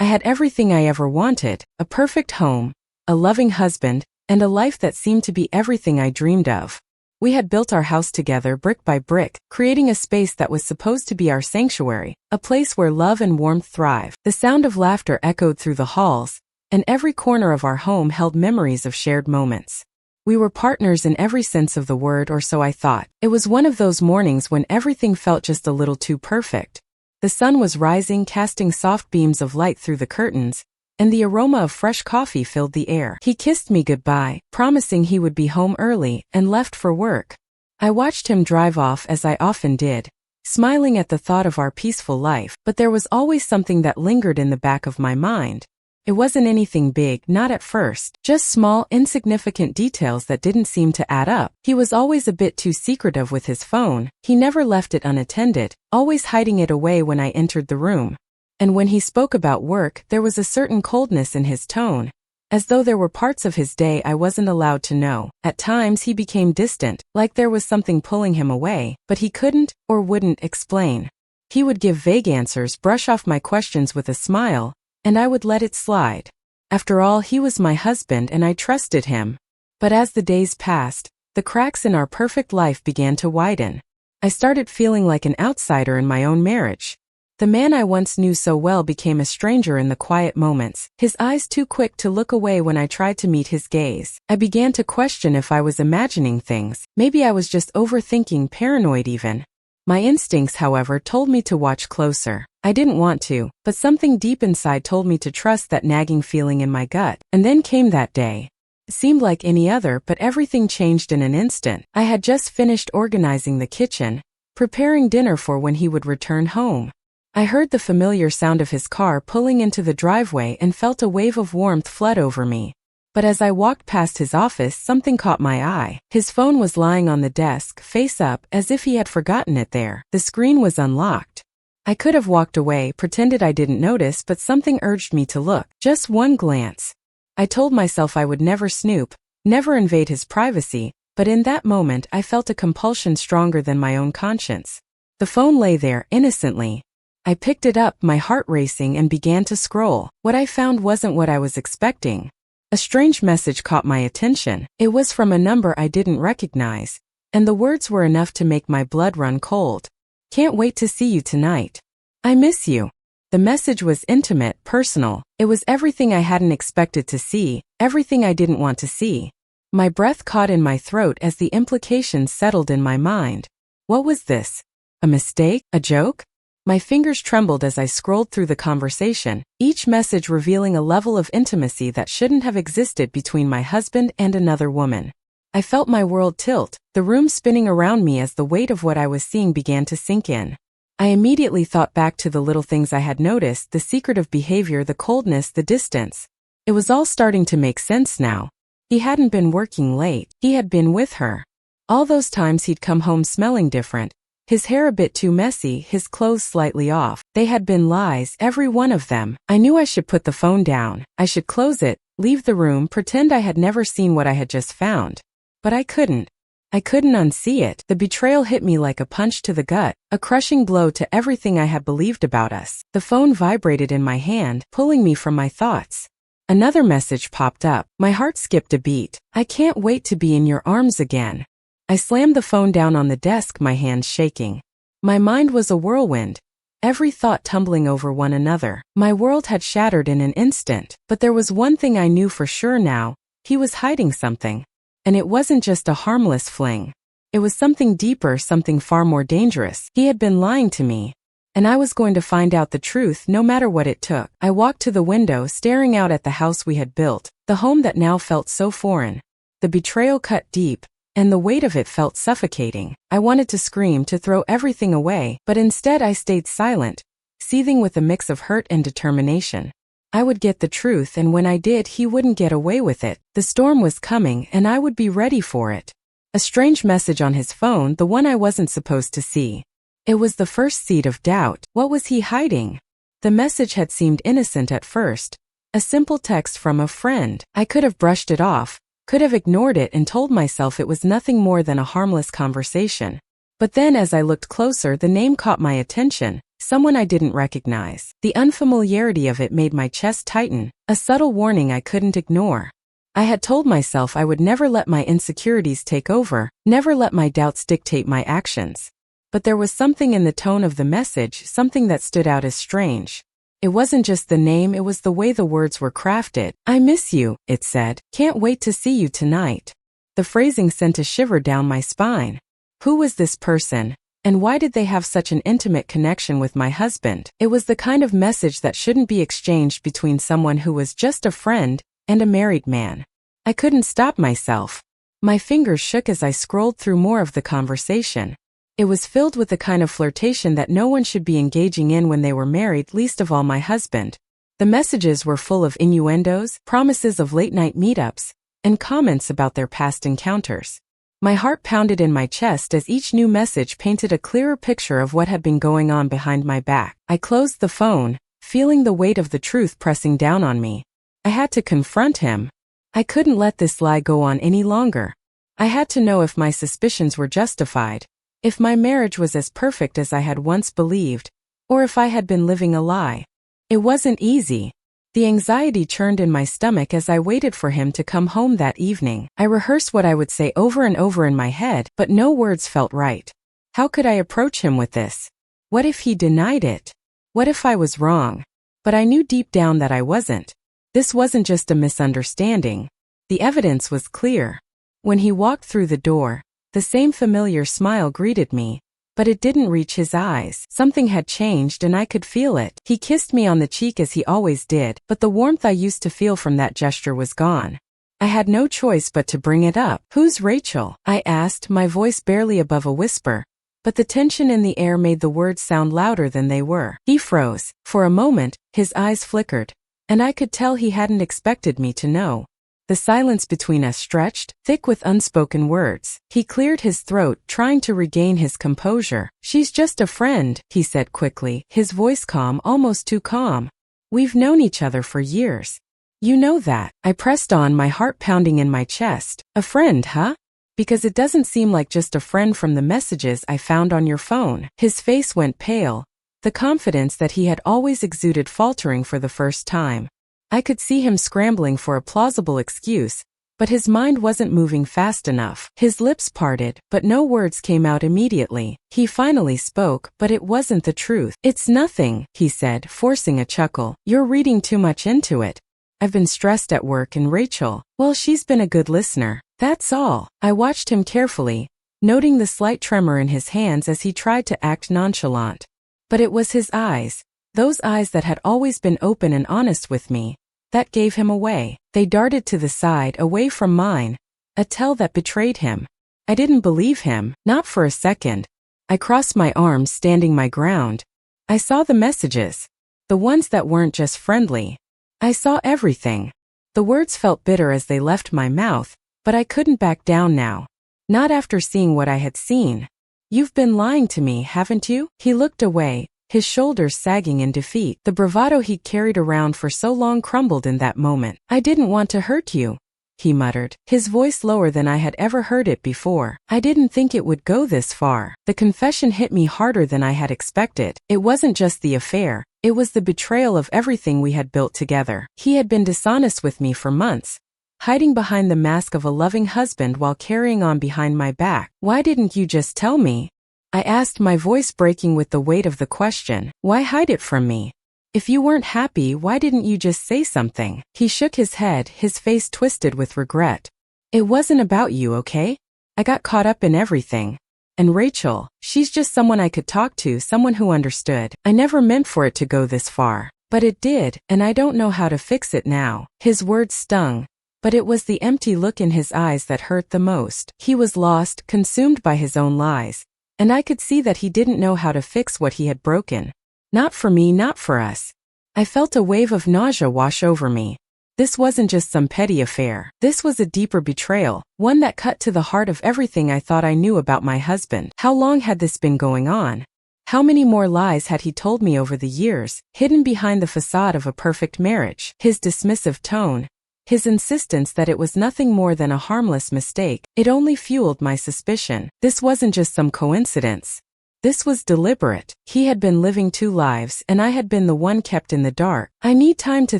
had everything I ever wanted, a perfect home, a loving husband, and a life that seemed to be everything I dreamed of. We had built our house together brick by brick, creating a space that was supposed to be our sanctuary, a place where love and warmth thrive. The sound of laughter echoed through the halls, and every corner of our home held memories of shared moments. We were partners in every sense of the word, or so I thought. It was one of those mornings when everything felt just a little too perfect. The sun was rising, casting soft beams of light through the curtains, and the aroma of fresh coffee filled the air. He kissed me goodbye, promising he would be home early, and left for work. I watched him drive off, as I often did, smiling at the thought of our peaceful life, but there was always something that lingered in the back of my mind. It wasn't anything big, not at first, just small, insignificant details that didn't seem to add up. He was always a bit too secretive with his phone. He never left it unattended, always hiding it away when I entered the room. And when he spoke about work, there was a certain coldness in his tone, as though there were parts of his day I wasn't allowed to know. At times he became distant, like there was something pulling him away, but he couldn't or wouldn't explain. He would give vague answers, brush off my questions with a smile, and I would let it slide. After all, he was my husband and I trusted him. But as the days passed, the cracks in our perfect life began to widen. I started feeling like an outsider in my own marriage. The man I once knew so well became a stranger in the quiet moments, his eyes too quick to look away when I tried to meet his gaze. I began to question if I was imagining things. Maybe I was just overthinking, paranoid even. My instincts, however, told me to watch closer. I didn't want to, but something deep inside told me to trust that nagging feeling in my gut. And then came that day. It seemed like any other, but everything changed in an instant. I had just finished organizing the kitchen, preparing dinner for when he would return home. I heard the familiar sound of his car pulling into the driveway and felt a wave of warmth flood over me. But as I walked past his office, something caught my eye. His phone was lying on the desk, face up, as if he had forgotten it there. The screen was unlocked. I could have walked away, pretended I didn't notice, but something urged me to look. Just one glance. I told myself I would never snoop, never invade his privacy, but in that moment I felt a compulsion stronger than my own conscience. The phone lay there, innocently. I picked it up, my heart racing, and began to scroll. What I found wasn't what I was expecting. A strange message caught my attention. It was from a number I didn't recognize, and the words were enough to make my blood run cold. Can't wait to see you tonight. I miss you. The message was intimate, personal. It was everything I hadn't expected to see, everything I didn't want to see. My breath caught in my throat as the implications settled in my mind. What was this? A mistake? A joke? My fingers trembled as I scrolled through the conversation, each message revealing a level of intimacy that shouldn't have existed between my husband and another woman. I felt my world tilt, the room spinning around me as the weight of what I was seeing began to sink in. I immediately thought back to the little things I had noticed, the secretive behavior, the coldness, the distance. It was all starting to make sense now. He hadn't been working late. He had been with her. All those times he'd come home smelling different, his hair a bit too messy, his clothes slightly off. They had been lies, every one of them. I knew I should put the phone down. I should close it, leave the room, pretend I had never seen what I had just found. But I couldn't. I couldn't unsee it. The betrayal hit me like a punch to the gut, a crushing blow to everything I had believed about us. The phone vibrated in my hand, pulling me from my thoughts. Another message popped up. My heart skipped a beat. I can't wait to be in your arms again. I slammed the phone down on the desk, my hands shaking. My mind was a whirlwind, every thought tumbling over one another. My world had shattered in an instant, but there was one thing I knew for sure now. He was hiding something. And it wasn't just a harmless fling. It was something deeper, something far more dangerous. He had been lying to me, and I was going to find out the truth no matter what it took. I walked to the window, staring out at the house we had built, the home that now felt so foreign. The betrayal cut deep, and the weight of it felt suffocating. I wanted to scream, to throw everything away, but instead I stayed silent, seething with a mix of hurt and determination. I would get the truth, and when I did, he wouldn't get away with it. The storm was coming, and I would be ready for it. A strange message on his phone, the one I wasn't supposed to see. It was the first seed of doubt. What was he hiding? The message had seemed innocent at first. A simple text from a friend. I could have brushed it off, could have ignored it and told myself it was nothing more than a harmless conversation. But then as I looked closer, the name caught my attention. someone I didn't recognize. The unfamiliarity of it made my chest tighten, a subtle warning I couldn't ignore. I had told myself I would never let my insecurities take over, never let my doubts dictate my actions. But there was something in the tone of the message, something that stood out as strange. It wasn't just the name, it was the way the words were crafted. "I miss you," it said. "Can't wait to see you tonight." The phrasing sent a shiver down my spine. Who was this person? And why did they have such an intimate connection with my husband? It was the kind of message that shouldn't be exchanged between someone who was just a friend and a married man. I couldn't stop myself. My fingers shook as I scrolled through more of the conversation. It was filled with the kind of flirtation that no one should be engaging in when they were married, least of all my husband. The messages were full of innuendos, promises of late-night meetups, and comments about their past encounters. My heart pounded in my chest as each new message painted a clearer picture of what had been going on behind my back. I closed the phone, feeling the weight of the truth pressing down on me. I had to confront him. I couldn't let this lie go on any longer. I had to know if my suspicions were justified, if my marriage was as perfect as I had once believed, or if I had been living a lie. It wasn't easy. The anxiety churned in my stomach as I waited for him to come home that evening. I rehearsed what I would say over and over in my head, but no words felt right. How could I approach him with this? What if he denied it? What if I was wrong? But I knew deep down that I wasn't. This wasn't just a misunderstanding. The evidence was clear. When he walked through the door, the same familiar smile greeted me, but it didn't reach his eyes. Something had changed and I could feel it. He kissed me on the cheek as he always did, but the warmth I used to feel from that gesture was gone. I had no choice but to bring it up. "Who's Rachel?" I asked, my voice barely above a whisper, but the tension in the air made the words sound louder than they were. He froze. For a moment, his eyes flickered, and I could tell he hadn't expected me to know. The silence between us stretched, thick with unspoken words. He cleared his throat, trying to regain his composure. "She's just a friend," he said quickly, his voice calm, almost too calm. "We've known each other for years. You know that." I pressed on, my heart pounding in my chest. "A friend, huh? Because it doesn't seem like just a friend from the messages I found on your phone." His face went pale, the confidence that he had always exuded faltering for the first time. I could see him scrambling for a plausible excuse, but his mind wasn't moving fast enough. His lips parted, but no words came out immediately. He finally spoke, but it wasn't the truth. "It's nothing," he said, forcing a chuckle. "You're reading too much into it. I've been stressed at work and Rachel, well, she's been a good listener. That's all." I watched him carefully, noting the slight tremor in his hands as he tried to act nonchalant. But it was his eyes. Those eyes that had always been open and honest with me, that gave him away. They darted to the side, away from mine, a tell that betrayed him. I didn't believe him, not for a second. I crossed my arms, standing my ground. I saw the messages, the ones that weren't just friendly. I saw everything. The words felt bitter as they left my mouth, but I couldn't back down now. Not after seeing what I had seen. "You've been lying to me, haven't you?" He looked away, his shoulders sagging in defeat. The bravado he'd carried around for so long crumbled in that moment. "I didn't want to hurt you," he muttered, his voice lower than I had ever heard it before. "I didn't think it would go this far." The confession hit me harder than I had expected. It wasn't just the affair, it was the betrayal of everything we had built together. He had been dishonest with me for months, hiding behind the mask of a loving husband while carrying on behind my back. "Why didn't you just tell me?" I asked, my voice breaking with the weight of the question. "Why hide it from me? If you weren't happy, why didn't you just say something?" He shook his head, his face twisted with regret. "It wasn't about you, okay? I got caught up in everything. And Rachel, she's just someone I could talk to, someone who understood. I never meant for it to go this far. But it did, and I don't know how to fix it now." His words stung, but it was the empty look in his eyes that hurt the most. He was lost, consumed by his own lies. And I could see that he didn't know how to fix what he had broken. Not for me, not for us. I felt a wave of nausea wash over me. This wasn't just some petty affair. This was a deeper betrayal, one that cut to the heart of everything I thought I knew about my husband. How long had this been going on? How many more lies had he told me over the years, hidden behind the facade of a perfect marriage? His dismissive tone, his insistence that it was nothing more than a harmless mistake, it only fueled my suspicion. This wasn't just some coincidence. This was deliberate. He had been living two lives, and I had been the one kept in the dark. "I need time to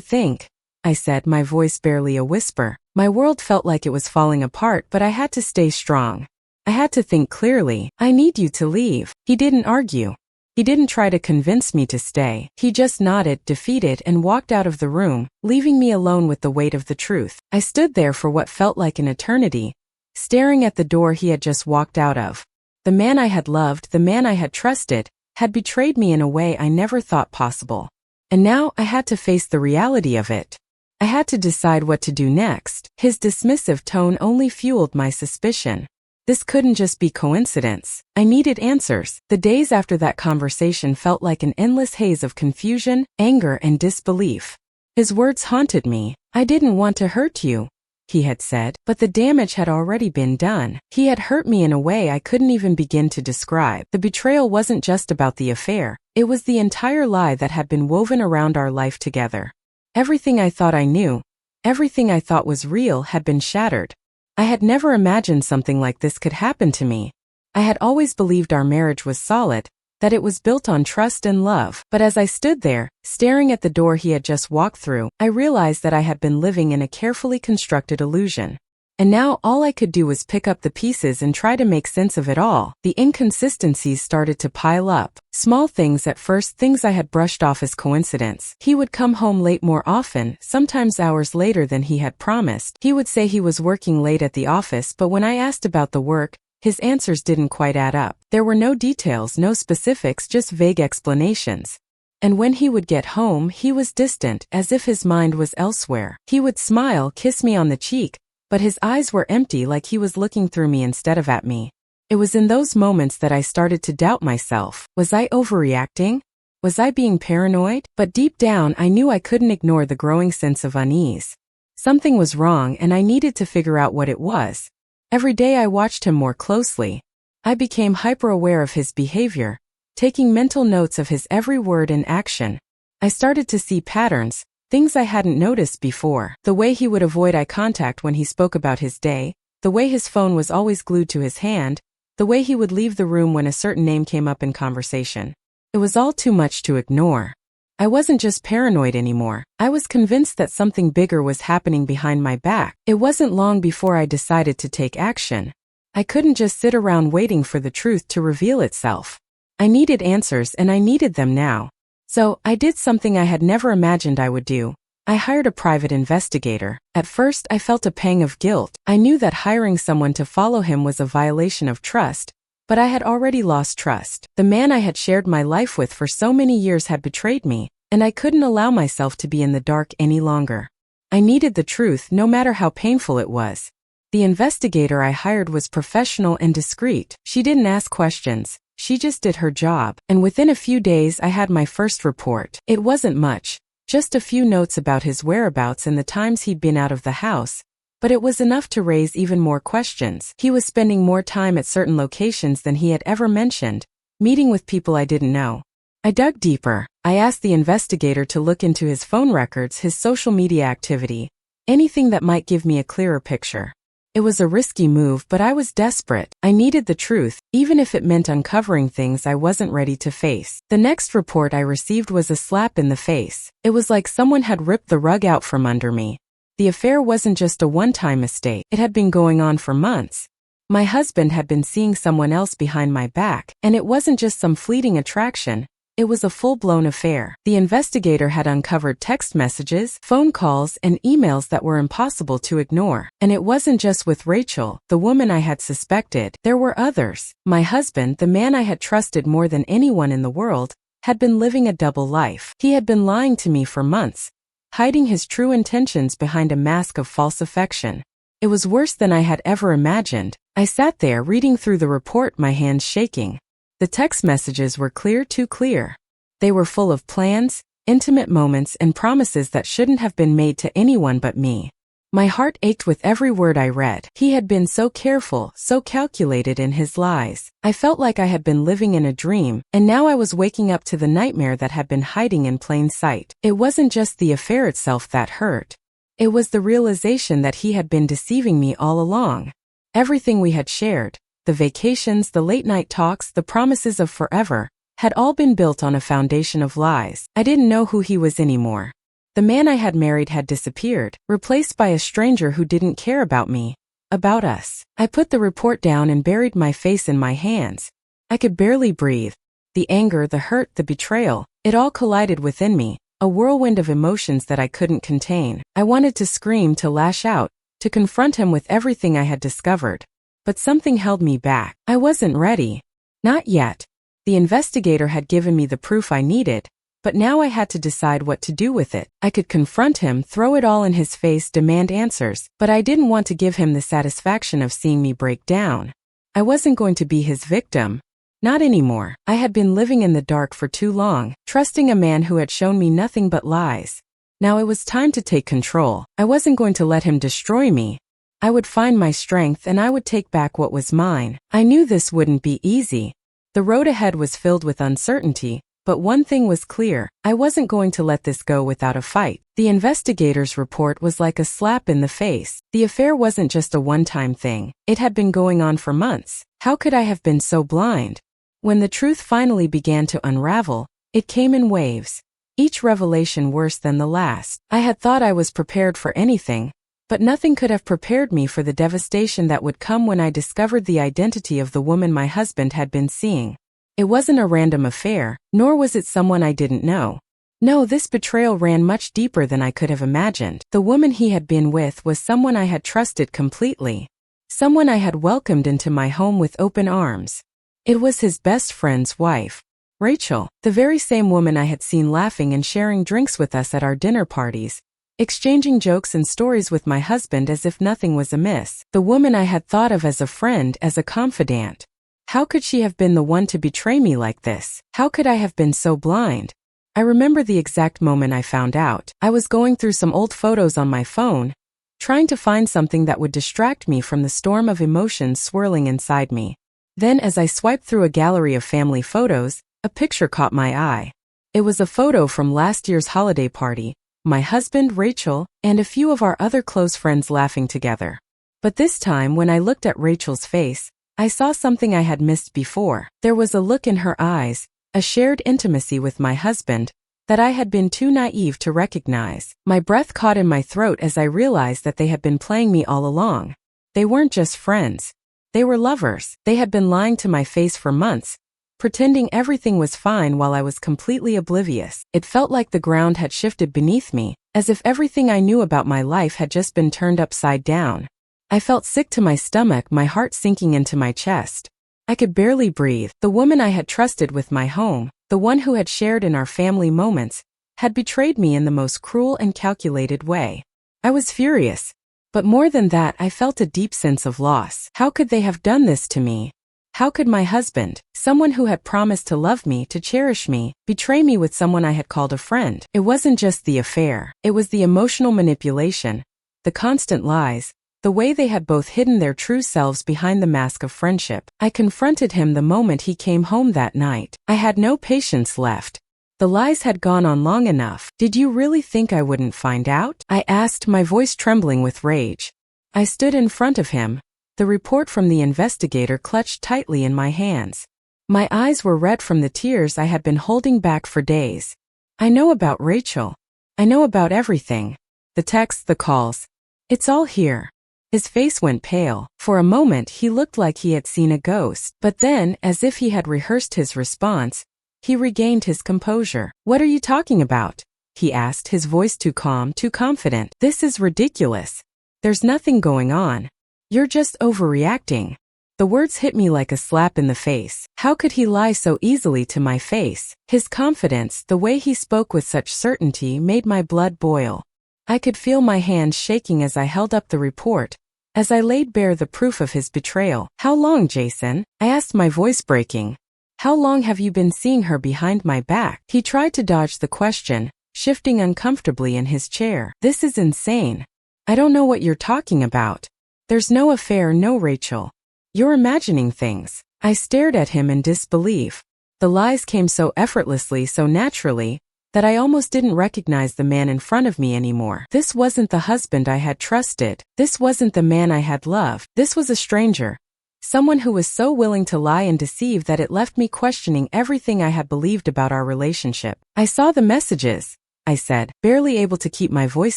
think," I said, my voice barely a whisper. My world felt like it was falling apart, but I had to stay strong. I had to think clearly. "I need you to leave." He didn't argue. He didn't try to convince me to stay. He just nodded, defeated, and walked out of the room, leaving me alone with the weight of the truth. I stood there for what felt like an eternity, staring at the door he had just walked out of. The man I had loved, the man I had trusted, had betrayed me in a way I never thought possible. And now I had to face the reality of it. I had to decide what to do next. His dismissive tone only fueled my suspicion. This couldn't just be coincidence. I needed answers. The days after that conversation felt like an endless haze of confusion, anger, and disbelief. His words haunted me. "I didn't want to hurt you," he had said, but the damage had already been done. He had hurt me in a way I couldn't even begin to describe. The betrayal wasn't just about the affair. It was the entire lie that had been woven around our life together. Everything I thought I knew, everything I thought was real had been shattered. I had never imagined something like this could happen to me. I had always believed our marriage was solid, that it was built on trust and love. But as I stood there, staring at the door he had just walked through, I realized that I had been living in a carefully constructed illusion. And now all I could do was pick up the pieces and try to make sense of it all. The inconsistencies started to pile up. Small things at first, things I had brushed off as coincidence. He would come home late more often, sometimes hours later than he had promised. He would say he was working late at the office, but when I asked about the work, his answers didn't quite add up. There were no details, no specifics, just vague explanations. And when he would get home, he was distant, as if his mind was elsewhere. He would smile, kiss me on the cheek, but his eyes were empty, like he was looking through me instead of at me. It was in those moments that I started to doubt myself. Was I overreacting? Was I being paranoid? But deep down, I knew I couldn't ignore the growing sense of unease. Something was wrong, and I needed to figure out what it was. Every day I watched him more closely. I became hyper-aware of his behavior, taking mental notes of his every word and action. I started to see patterns, things I hadn't noticed before. The way he would avoid eye contact when he spoke about his day, the way his phone was always glued to his hand, the way he would leave the room when a certain name came up in conversation. It was all too much to ignore. I wasn't just paranoid anymore. I was convinced that something bigger was happening behind my back. It wasn't long before I decided to take action. I couldn't just sit around waiting for the truth to reveal itself. I needed answers, and I needed them now. So, I did something I had never imagined I would do. I hired a private investigator. At first, I felt a pang of guilt. I knew that hiring someone to follow him was a violation of trust, but I had already lost trust. The man I had shared my life with for so many years had betrayed me, and I couldn't allow myself to be in the dark any longer. I needed the truth, no matter how painful it was. The investigator I hired was professional and discreet. She didn't ask questions. She just did her job, and within a few days I had my first report. It wasn't much, just a few notes about his whereabouts and the times he'd been out of the house, but it was enough to raise even more questions. He was spending more time at certain locations than he had ever mentioned, meeting with people I didn't know. I dug deeper. I asked the investigator to look into his phone records, his social media activity, anything that might give me a clearer picture. It was a risky move, but I was desperate. I needed the truth, even if it meant uncovering things I wasn't ready to face. The next report I received was a slap in the face. It was like someone had ripped the rug out from under me. The affair wasn't just a one-time mistake. It had been going on for months. My husband had been seeing someone else behind my back, and it wasn't just some fleeting attraction. It was a full-blown affair. The investigator had uncovered text messages, phone calls, and emails that were impossible to ignore. And it wasn't just with Rachel, the woman I had suspected. There were others. My husband, the man I had trusted more than anyone in the world, had been living a double life. He had been lying to me for months, hiding his true intentions behind a mask of false affection. It was worse than I had ever imagined. I sat there reading through the report, my hands shaking. The text messages were clear, too clear. They were full of plans, intimate moments, and promises that shouldn't have been made to anyone but me. My heart ached with every word I read. He had been so careful, so calculated in his lies. I felt like I had been living in a dream, and now I was waking up to the nightmare that had been hiding in plain sight. It wasn't just the affair itself that hurt. It was the realization that he had been deceiving me all along. Everything we had shared, the vacations, the late-night talks, the promises of forever, had all been built on a foundation of lies. I didn't know who he was anymore. The man I had married had disappeared, replaced by a stranger who didn't care about me, about us. I put the report down and buried my face in my hands. I could barely breathe. The anger, the hurt, the betrayal, it all collided within me, a whirlwind of emotions that I couldn't contain. I wanted to scream, to lash out, to confront him with everything I had discovered. But something held me back. I wasn't ready. Not yet. The investigator had given me the proof I needed, but now I had to decide what to do with it. I could confront him, throw it all in his face, demand answers, but I didn't want to give him the satisfaction of seeing me break down. I wasn't going to be his victim. Not anymore. I had been living in the dark for too long, trusting a man who had shown me nothing but lies. Now it was time to take control. I wasn't going to let him destroy me. I would find my strength and I would take back what was mine. I knew this wouldn't be easy. The road ahead was filled with uncertainty, but one thing was clear: I wasn't going to let this go without a fight. The investigator's report was like a slap in the face. The affair wasn't just a one-time thing. It had been going on for months. How could I have been so blind? When the truth finally began to unravel, it came in waves, each revelation worse than the last. I had thought I was prepared for anything, but nothing could have prepared me for the devastation that would come when I discovered the identity of the woman my husband had been seeing. It wasn't a random affair, nor was it someone I didn't know. No, this betrayal ran much deeper than I could have imagined. The woman he had been with was someone I had trusted completely. Someone I had welcomed into my home with open arms. It was his best friend's wife, Rachel, the very same woman I had seen laughing and sharing drinks with us at our dinner parties, exchanging jokes and stories with my husband as if nothing was amiss. The woman I had thought of as a friend, as a confidant. How could she have been the one to betray me like this? How could I have been so blind? I remember the exact moment I found out. I was going through some old photos on my phone, trying to find something that would distract me from the storm of emotions swirling inside me. Then, as I swiped through a gallery of family photos, a picture caught my eye. It was a photo from last year's holiday party, my husband, Rachel, and a few of our other close friends laughing together. But this time, when I looked at Rachel's face, I saw something I had missed before. There was a look in her eyes, a shared intimacy with my husband, that I had been too naive to recognize. My breath caught in my throat as I realized that they had been playing me all along. They weren't just friends. They were lovers. They had been lying to my face for months, pretending everything was fine while I was completely oblivious. It felt like the ground had shifted beneath me, as if everything I knew about my life had just been turned upside down. I felt sick to my stomach, my heart sinking into my chest. I could barely breathe. The woman I had trusted with my home, the one who had shared in our family moments, had betrayed me in the most cruel and calculated way. I was furious. But more than that, I felt a deep sense of loss. How could they have done this to me? How could my husband, someone who had promised to love me, to cherish me, betray me with someone I had called a friend? It wasn't just the affair. It was the emotional manipulation, the constant lies, the way they had both hidden their true selves behind the mask of friendship. I confronted him the moment he came home that night. I had no patience left. The lies had gone on long enough. Did you really think I wouldn't find out? I asked, my voice trembling with rage. I stood in front of him, the report from the investigator clutched tightly in my hands. My eyes were red from the tears I had been holding back for days. I know about Rachel. I know about everything. The texts, the calls. It's all here. His face went pale. For a moment he looked like he had seen a ghost. But then, as if he had rehearsed his response, he regained his composure. What are you talking about? He asked, his voice too calm, too confident. This is ridiculous. There's nothing going on. You're just overreacting. The words hit me like a slap in the face. How could he lie so easily to my face? His confidence, the way he spoke with such certainty, made my blood boil. I could feel my hands shaking as I held up the report, as I laid bare the proof of his betrayal. How long, Jason? I asked, my voice breaking. How long have you been seeing her behind my back? He tried to dodge the question, shifting uncomfortably in his chair. This is insane. I don't know what you're talking about. There's no affair, no Rachel. You're imagining things. I stared at him in disbelief. The lies came so effortlessly, so naturally, that I almost didn't recognize the man in front of me anymore. This wasn't the husband I had trusted. This wasn't the man I had loved. This was a stranger. Someone who was so willing to lie and deceive that it left me questioning everything I had believed about our relationship. I saw the messages, I said, barely able to keep my voice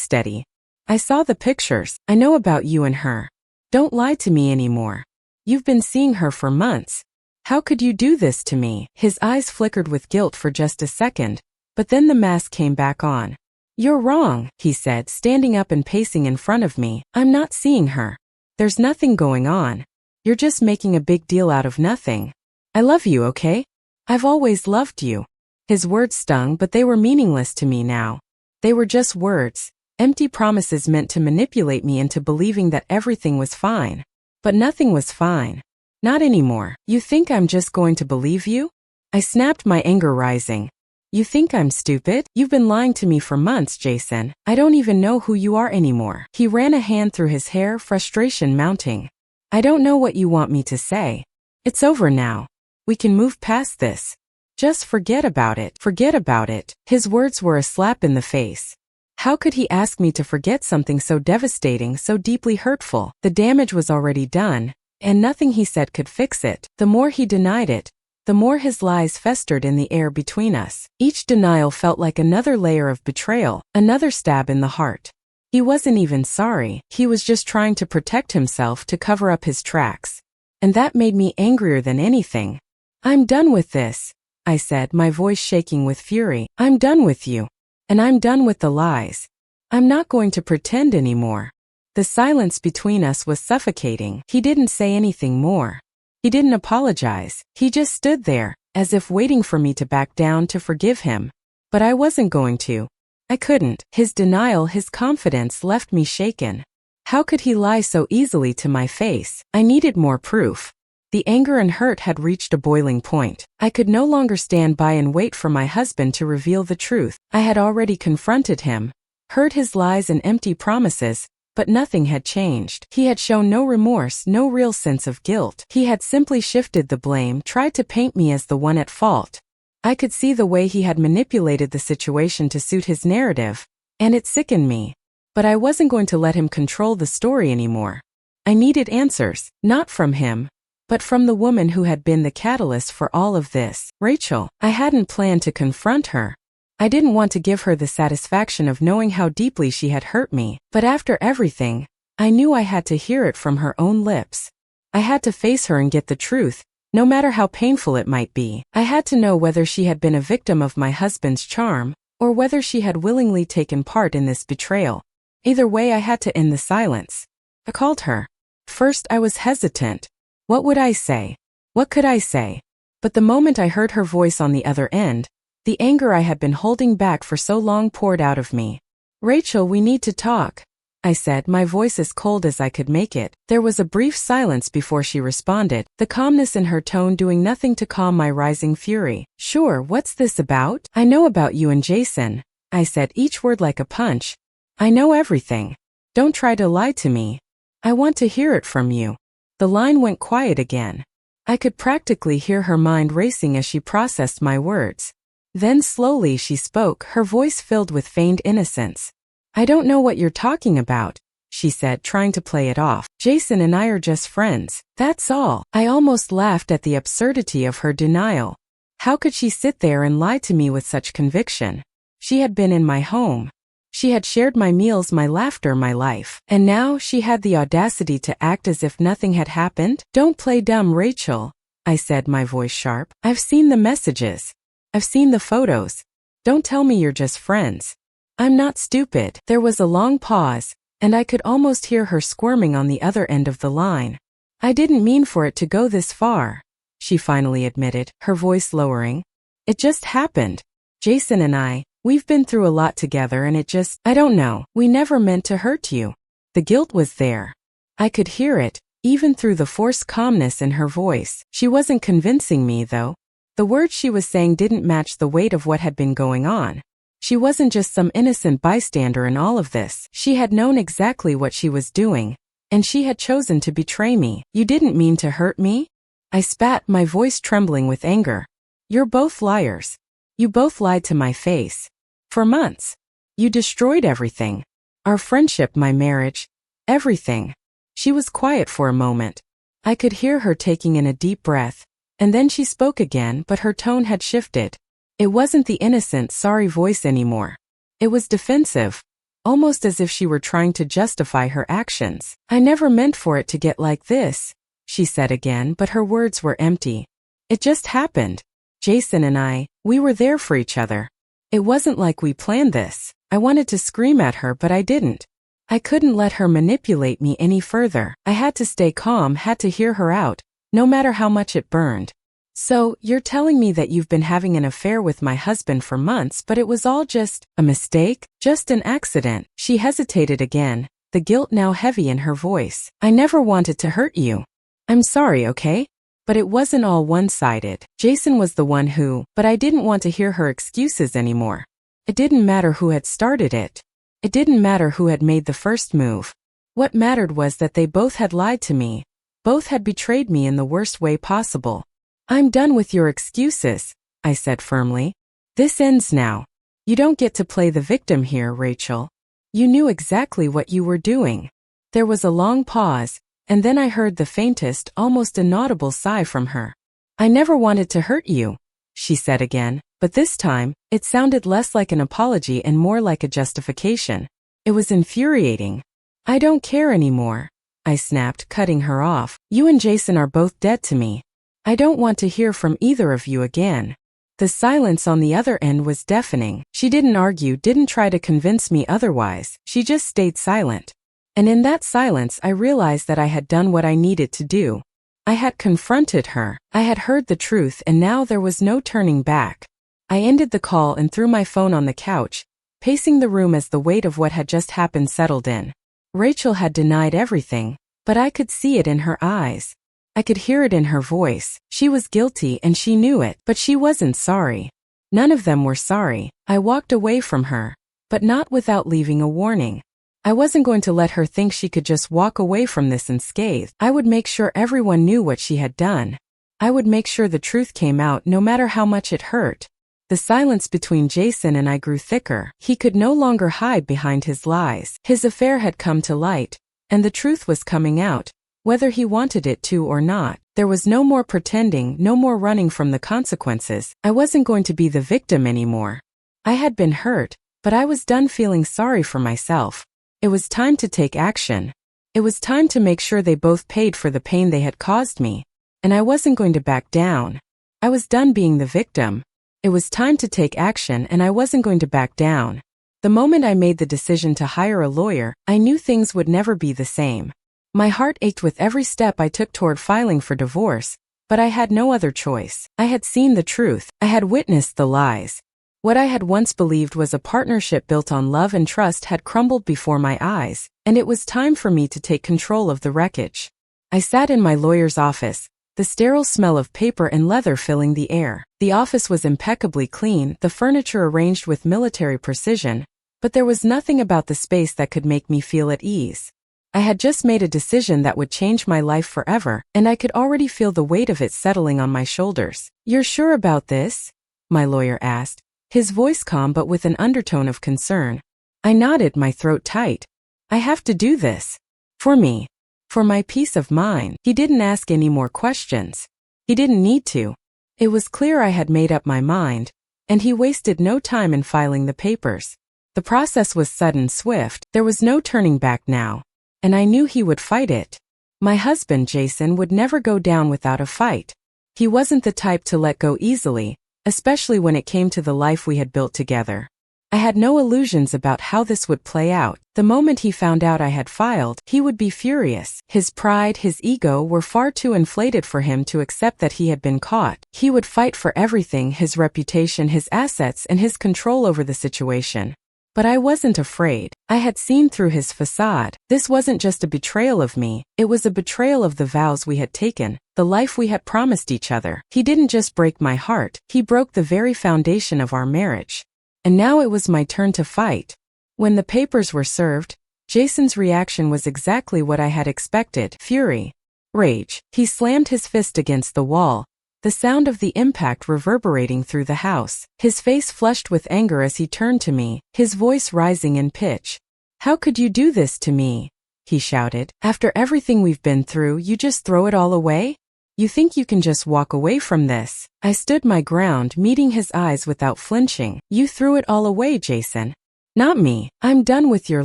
steady. I saw the pictures. I know about you and her. Don't lie to me anymore. You've been seeing her for months. How could you do this to me? His eyes flickered with guilt for just a second, but then the mask came back on. You're wrong, he said, standing up and pacing in front of me. I'm not seeing her. There's nothing going on. You're just making a big deal out of nothing. I love you, okay? I've always loved you. His words stung, but they were meaningless to me now. They were just words, empty promises meant to manipulate me into believing that everything was fine. But nothing was fine. Not anymore. You think I'm just going to believe you? I snapped, my anger rising. You think I'm stupid? You've been lying to me for months, Jason. I don't even know who you are anymore. He ran a hand through his hair, frustration mounting. I don't know what you want me to say. It's over now. We can move past this. Just forget about it. Forget about it. His words were a slap in the face. How could he ask me to forget something so devastating, so deeply hurtful? The damage was already done, and nothing he said could fix it. The more he denied it, the more his lies festered in the air between us. Each denial felt like another layer of betrayal, another stab in the heart. He wasn't even sorry. He was just trying to protect himself, to cover up his tracks. And that made me angrier than anything. I'm done with this, I said, my voice shaking with fury. I'm done with you. And I'm done with the lies. I'm not going to pretend anymore. The silence between us was suffocating. He didn't say anything more. He didn't apologize. He just stood there, as if waiting for me to back down, to forgive him. But I wasn't going to. I couldn't. His denial, his confidence left me shaken. How could he lie so easily to my face? I needed more proof. The anger and hurt had reached a boiling point. I could no longer stand by and wait for my husband to reveal the truth. I had already confronted him, heard his lies and empty promises, but nothing had changed. He had shown no remorse, no real sense of guilt. He had simply shifted the blame, tried to paint me as the one at fault. I could see the way he had manipulated the situation to suit his narrative, and it sickened me. But I wasn't going to let him control the story anymore. I needed answers, not from him, but from the woman who had been the catalyst for all of this. Rachel. I hadn't planned to confront her. I didn't want to give her the satisfaction of knowing how deeply she had hurt me, but after everything, I knew I had to hear it from her own lips. I had to face her and get the truth, no matter how painful it might be. I had to know whether she had been a victim of my husband's charm, or whether she had willingly taken part in this betrayal. Either way, I had to end the silence. I called her. First, I was hesitant. What would I say? What could I say? But the moment I heard her voice on the other end, the anger I had been holding back for so long poured out of me. Rachel, we need to talk, I said, my voice as cold as I could make it. There was a brief silence before she responded, the calmness in her tone doing nothing to calm my rising fury. Sure, what's this about? I know about you and Jason, I said, each word like a punch. I know everything. Don't try to lie to me. I want to hear it from you. The line went quiet again. I could practically hear her mind racing as she processed my words. Then slowly she spoke, her voice filled with feigned innocence. I don't know what you're talking about, she said, trying to play it off. Jason and I are just friends, that's all. I almost laughed at the absurdity of her denial. How could she sit there and lie to me with such conviction? She had been in my home. She had shared my meals, my laughter, my life. And now she had the audacity to act as if nothing had happened? Don't play dumb, Rachel, I said, my voice sharp. I've seen the messages. I've seen the photos. Don't tell me you're just friends. I'm not stupid. There was a long pause, and I could almost hear her squirming on the other end of the line. I didn't mean for it to go this far, she finally admitted, her voice lowering. It just happened. Jason and we've been through a lot together, and I don't know. We never meant to hurt you. The guilt was there. I could hear it, even through the forced calmness in her voice. She wasn't convincing me, though. The words she was saying didn't match the weight of what had been going on. She wasn't just some innocent bystander in all of this. She had known exactly what she was doing, and she had chosen to betray me. You didn't mean to hurt me? I spat, my voice trembling with anger. You're both liars. You both lied to my face. For months. You destroyed everything. Our friendship, my marriage. Everything. She was quiet for a moment. I could hear her taking in a deep breath, and then she spoke again, but her tone had shifted. It wasn't the innocent, sorry voice anymore. It was defensive, almost as if she were trying to justify her actions. I never meant for it to get like this, she said again, but her words were empty. It just happened. Jason and we were there for each other. It wasn't like we planned this. I wanted to scream at her, but I didn't. I couldn't let her manipulate me any further. I had to stay calm, had to hear her out, no matter how much it burned. So, you're telling me that you've been having an affair with my husband for months, but it was all just a mistake? Just an accident? She hesitated again, the guilt now heavy in her voice. I never wanted to hurt you. I'm sorry, okay? But it wasn't all one-sided. Jason was the one who, but I didn't want to hear her excuses anymore. It didn't matter who had started it. It didn't matter who had made the first move. What mattered was that they both had lied to me. Both had betrayed me in the worst way possible. I'm done with your excuses, I said firmly. This ends now. You don't get to play the victim here, Rachel. You knew exactly what you were doing. There was a long pause, and then I heard the faintest, almost inaudible sigh from her. I never wanted to hurt you, she said again, but this time, it sounded less like an apology and more like a justification. It was infuriating. I don't care anymore, I snapped, cutting her off. You and Jason are both dead to me. I don't want to hear from either of you again. The silence on the other end was deafening. She didn't argue, didn't try to convince me otherwise. She just stayed silent. And in that silence I realized that I had done what I needed to do. I had confronted her. I had heard the truth, and now there was no turning back. I ended the call and threw my phone on the couch, pacing the room as the weight of what had just happened settled in. Rachel had denied everything, but I could see it in her eyes. I could hear it in her voice. She was guilty and she knew it, but she wasn't sorry. None of them were sorry. I walked away from her, but not without leaving a warning. I wasn't going to let her think she could just walk away from this unscathed. I would make sure everyone knew what she had done. I would make sure the truth came out no matter how much it hurt. The silence between Jason and I grew thicker. He could no longer hide behind his lies. His affair had come to light, and the truth was coming out. Whether he wanted it to or not, there was no more pretending, no more running from the consequences. I wasn't going to be the victim anymore. I had been hurt, but I was done feeling sorry for myself. It was time to take action. It was time to make sure they both paid for the pain they had caused me. And I wasn't going to back down. I was done being the victim. It was time to take action, and I wasn't going to back down. The moment I made the decision to hire a lawyer, I knew things would never be the same. My heart ached with every step I took toward filing for divorce, but I had no other choice. I had seen the truth. I had witnessed the lies. What I had once believed was a partnership built on love and trust had crumbled before my eyes, and it was time for me to take control of the wreckage. I sat in my lawyer's office, the sterile smell of paper and leather filling the air. The office was impeccably clean, the furniture arranged with military precision, but there was nothing about the space that could make me feel at ease. I had just made a decision that would change my life forever, and I could already feel the weight of it settling on my shoulders. You're sure about this? My lawyer asked, his voice calm but with an undertone of concern. I nodded, my throat tight. I have to do this. For me. For my peace of mind. He didn't ask any more questions. He didn't need to. It was clear I had made up my mind, and he wasted no time in filing the papers. The process was sudden, swift. There was no turning back now. And I knew he would fight it. My husband, Jason, would never go down without a fight. He wasn't the type to let go easily, especially when it came to the life we had built together. I had no illusions about how this would play out. The moment he found out I had filed, he would be furious. His pride, his ego were far too inflated for him to accept that he had been caught. He would fight for everything, his reputation, his assets, and his control over the situation. But I wasn't afraid. I had seen through his facade. This wasn't just a betrayal of me, it was a betrayal of the vows we had taken, the life we had promised each other. He didn't just break my heart, he broke the very foundation of our marriage. And now it was my turn to fight. When the papers were served, Jason's reaction was exactly what I had expected: fury, rage. He slammed his fist against the wall, the sound of the impact reverberating through the house. His face flushed with anger as he turned to me, his voice rising in pitch. How could you do this to me? he shouted. "After everything we've been through, you just throw it all away? You think you can just walk away from this?" I stood my ground, meeting his eyes without flinching. "You threw it all away, Jason. Not me. I'm done with your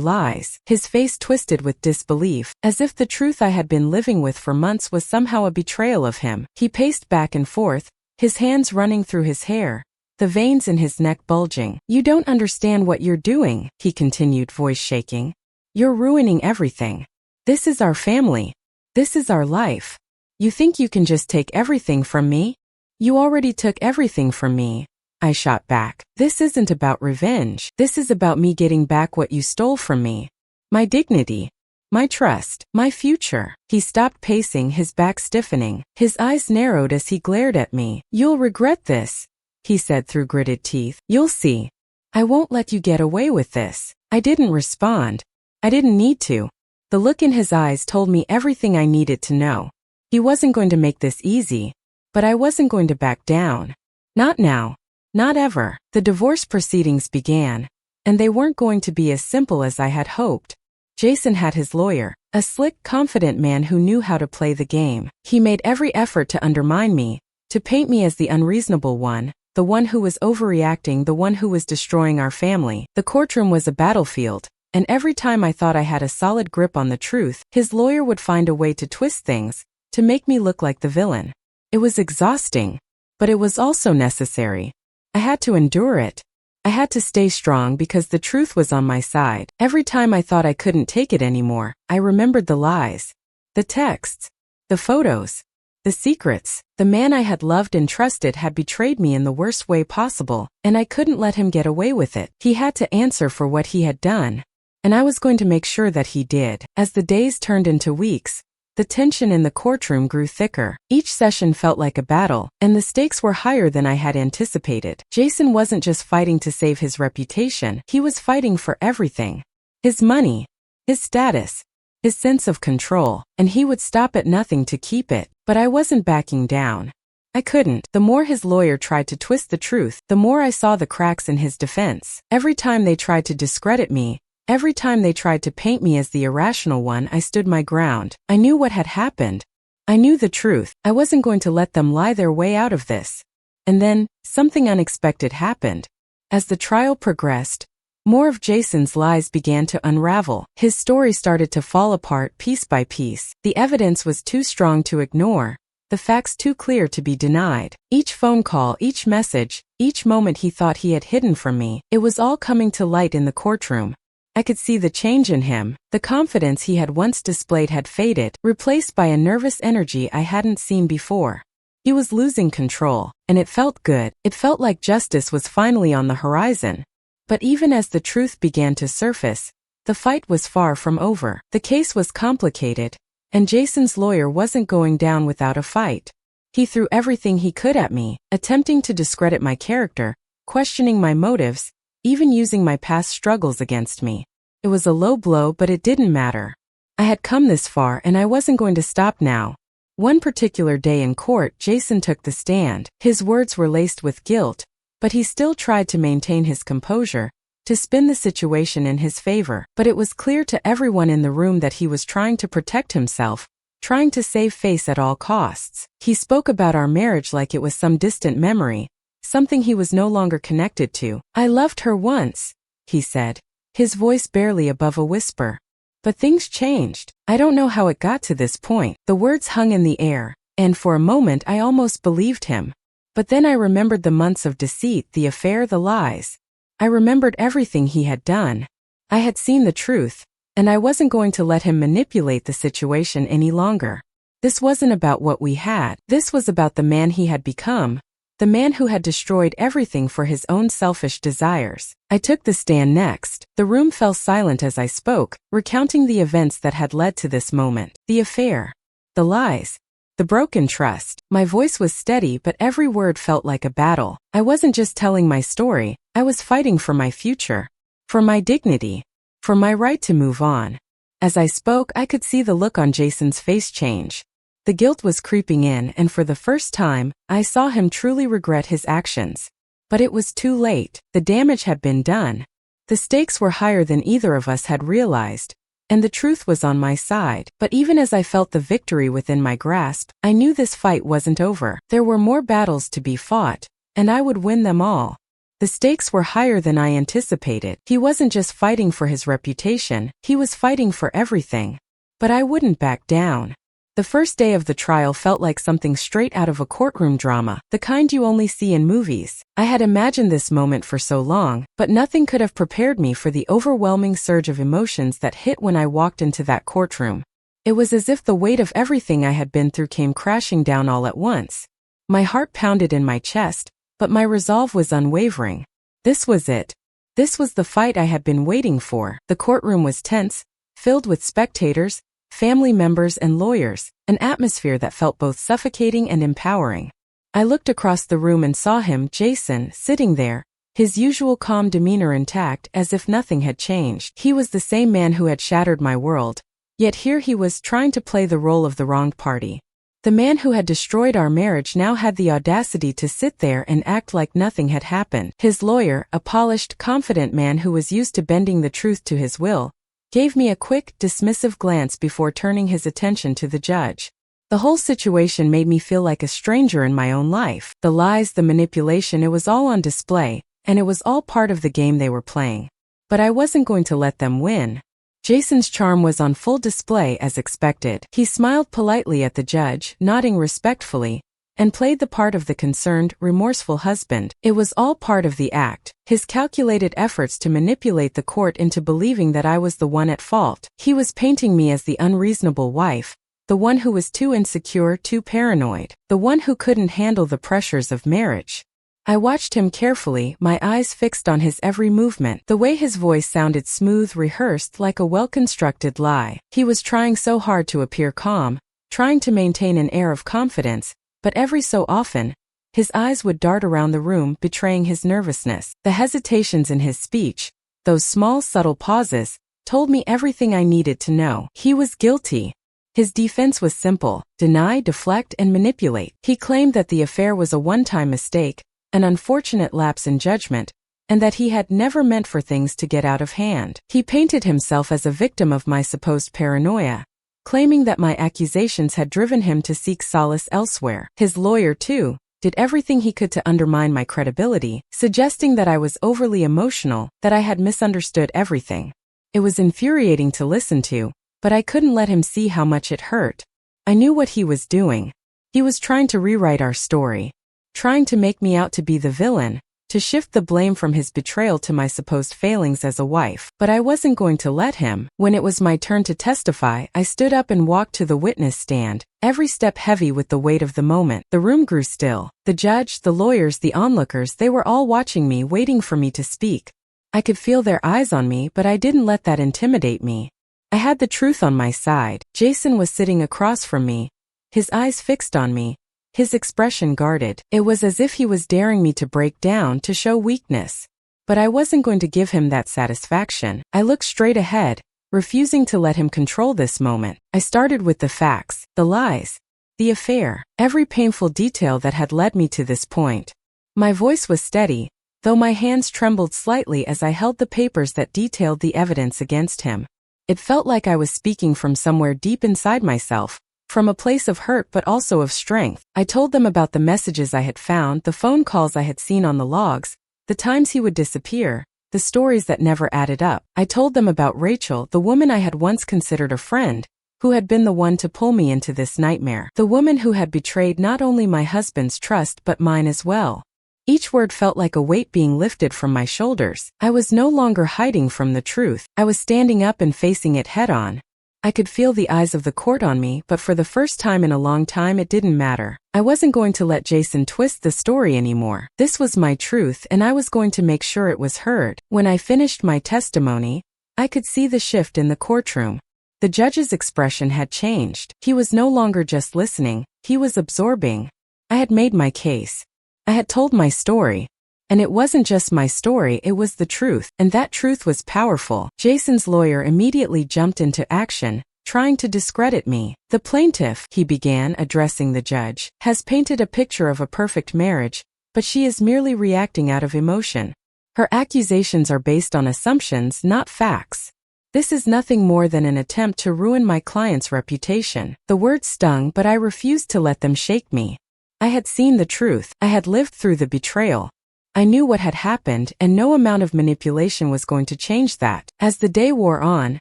lies." His face twisted with disbelief, as if the truth I had been living with for months was somehow a betrayal of him. He paced back and forth, his hands running through his hair, the veins in his neck bulging. "You don't understand what you're doing," he continued, voice shaking. "You're ruining everything. This is our family. This is our life. You think you can just take everything from me? You already took everything from me," I shot back. "This isn't about revenge. This is about me getting back what you stole from me. My dignity. My trust. My future." He stopped pacing, his back stiffening. His eyes narrowed as he glared at me. "You'll regret this," he said through gritted teeth. "You'll see. I won't let you get away with this." I didn't respond. I didn't need to. The look in his eyes told me everything I needed to know. He wasn't going to make this easy, but I wasn't going to back down. Not now. Not ever. The divorce proceedings began, and they weren't going to be as simple as I had hoped. Jason had his lawyer, a slick, confident man who knew how to play the game. He made every effort to undermine me, to paint me as the unreasonable one, the one who was overreacting, the one who was destroying our family. The courtroom was a battlefield, and every time I thought I had a solid grip on the truth, his lawyer would find a way to twist things, to make me look like the villain. It was exhausting, but it was also necessary. I had to endure it. I had to stay strong because the truth was on my side. Every time I thought I couldn't take it anymore, I remembered the lies, the texts, the photos, the secrets. The man I had loved and trusted had betrayed me in the worst way possible, and I couldn't let him get away with it. He had to answer for what he had done, and I was going to make sure that he did. As the days turned into weeks, the tension in the courtroom grew thicker. Each session felt like a battle, and the stakes were higher than I had anticipated. Jason wasn't just fighting to save his reputation, he was fighting for everything. His money, his status, his sense of control, and he would stop at nothing to keep it. But I wasn't backing down. I couldn't. The more his lawyer tried to twist the truth, the more I saw the cracks in his defense. Every time they tried to discredit me, every time they tried to paint me as the irrational one, I stood my ground. I knew what had happened. I knew the truth. I wasn't going to let them lie their way out of this. And then, something unexpected happened. As the trial progressed, more of Jason's lies began to unravel. His story started to fall apart piece by piece. The evidence was too strong to ignore, the facts too clear to be denied. Each phone call, each message, each moment he thought he had hidden from me, it was all coming to light in the courtroom. I could see the change in him. The confidence he had once displayed had faded, replaced by a nervous energy I hadn't seen before. He was losing control, and it felt good. It felt like justice was finally on the horizon. But even as the truth began to surface, the fight was far from over. The case was complicated, and Jason's lawyer wasn't going down without a fight. He threw everything he could at me, attempting to discredit my character, questioning my motives, even using my past struggles against me. It was a low blow, but it didn't matter. I had come this far, and I wasn't going to stop now. One particular day in court, Jason took the stand. His words were laced with guilt, but he still tried to maintain his composure, to spin the situation in his favor. But it was clear to everyone in the room that he was trying to protect himself, trying to save face at all costs. He spoke about our marriage like it was some distant memory, something he was no longer connected to. "I loved her once," he said, his voice barely above a whisper. "But things changed. I don't know how it got to this point." The words hung in the air, and for a moment I almost believed him. But then I remembered the months of deceit, the affair, the lies. I remembered everything he had done. I had seen the truth, and I wasn't going to let him manipulate the situation any longer. This wasn't about what we had. This was about the man he had become, the man who had destroyed everything for his own selfish desires. I took the stand next. The room fell silent as I spoke, recounting the events that had led to this moment. The affair, the lies, the broken trust. My voice was steady, but every word felt like a battle. I wasn't just telling my story, I was fighting for my future, for my dignity, for my right to move on. As I spoke, I could see the look on Jason's face change. The guilt was creeping in, and for the first time, I saw him truly regret his actions. But it was too late. The damage had been done. The stakes were higher than either of us had realized. and the truth was on my side. But even as I felt the victory within my grasp, I knew this fight wasn't over. There were more battles to be fought, and I would win them all. The stakes were higher than I anticipated. He wasn't just fighting for his reputation, he was fighting for everything. But I wouldn't back down. The first day of the trial felt like something straight out of a courtroom drama, the kind you only see in movies. I had imagined this moment for so long, but nothing could have prepared me for the overwhelming surge of emotions that hit when I walked into that courtroom. It was as if the weight of everything I had been through came crashing down all at once. My heart pounded in my chest, but my resolve was unwavering. This was it. This was the fight I had been waiting for. The courtroom was tense, filled with spectators, family members and lawyers, an atmosphere that felt both suffocating and empowering. I looked across the room and saw him, Jason, sitting there, his usual calm demeanor intact as if nothing had changed. He was the same man who had shattered my world, yet here he was trying to play the role of the wronged party. The man who had destroyed our marriage now had the audacity to sit there and act like nothing had happened. His lawyer, a polished, confident man who was used to bending the truth to his will, gave me a quick, dismissive glance before turning his attention to the judge. The whole situation made me feel like a stranger in my own life. The lies, the manipulation, it was all on display, and it was all part of the game they were playing. But I wasn't going to let them win. Jason's charm was on full display as expected. He smiled politely at the judge, nodding respectfully, and played the part of the concerned, remorseful husband. It was all part of the act, his calculated efforts to manipulate the court into believing that I was the one at fault. He was painting me as the unreasonable wife, the one who was too insecure, too paranoid, the one who couldn't handle the pressures of marriage. I watched him carefully, my eyes fixed on his every movement. The way his voice sounded smooth, rehearsed, like a well-constructed lie. He was trying so hard to appear calm, trying to maintain an air of confidence, but every so often, his eyes would dart around the room, betraying his nervousness. The hesitations in his speech, those small, subtle pauses, told me everything I needed to know. He was guilty. His defense was simple: deny, deflect, and manipulate. He claimed that the affair was a one-time mistake, an unfortunate lapse in judgment, and that he had never meant for things to get out of hand. He painted himself as a victim of my supposed paranoia, claiming that my accusations had driven him to seek solace elsewhere. His lawyer, too, did everything he could to undermine my credibility, suggesting that I was overly emotional, that I had misunderstood everything. It was infuriating to listen to, but I couldn't let him see how much it hurt. I knew what he was doing. He was trying to rewrite our story, trying to make me out to be the villain, to shift the blame from his betrayal to my supposed failings as a wife. But I wasn't going to let him. When it was my turn to testify, I stood up and walked to the witness stand, every step heavy with the weight of the moment. The room grew still. The judge, the lawyers, the onlookers, they were all watching me, waiting for me to speak. I could feel their eyes on me, but I didn't let that intimidate me. I had the truth on my side. Jason was sitting across from me, his eyes fixed on me, his expression guarded. It was as if he was daring me to break down, to show weakness. But I wasn't going to give him that satisfaction. I looked straight ahead, refusing to let him control this moment. I started with the facts, the lies, the affair, every painful detail that had led me to this point. My voice was steady, though my hands trembled slightly as I held the papers that detailed the evidence against him. It felt like I was speaking from somewhere deep inside myself, from a place of hurt but also of strength. I told them about the messages I had found, the phone calls I had seen on the logs, the times he would disappear, the stories that never added up. I told them about Rachel, the woman I had once considered a friend, who had been the one to pull me into this nightmare. The woman who had betrayed not only my husband's trust but mine as well. Each word felt like a weight being lifted from my shoulders. I was no longer hiding from the truth. I was standing up and facing it head-on. I could feel the eyes of the court on me, but for the first time in a long time it didn't matter. I wasn't going to let Jason twist the story anymore. This was my truth, and I was going to make sure it was heard. When I finished my testimony, I could see the shift in the courtroom. The judge's expression had changed. He was no longer just listening, he was absorbing. I had made my case. I had told my story. And it wasn't just my story, it was the truth, and that truth was powerful. Jason's lawyer immediately jumped into action, trying to discredit me. The plaintiff, he began, addressing the judge, has painted a picture of a perfect marriage, but she is merely reacting out of emotion. Her accusations are based on assumptions, not facts. This is nothing more than an attempt to ruin my client's reputation. The words stung, but I refused to let them shake me. I had seen the truth. I had lived through the betrayal. I knew what had happened, and no amount of manipulation was going to change that. As the day wore on,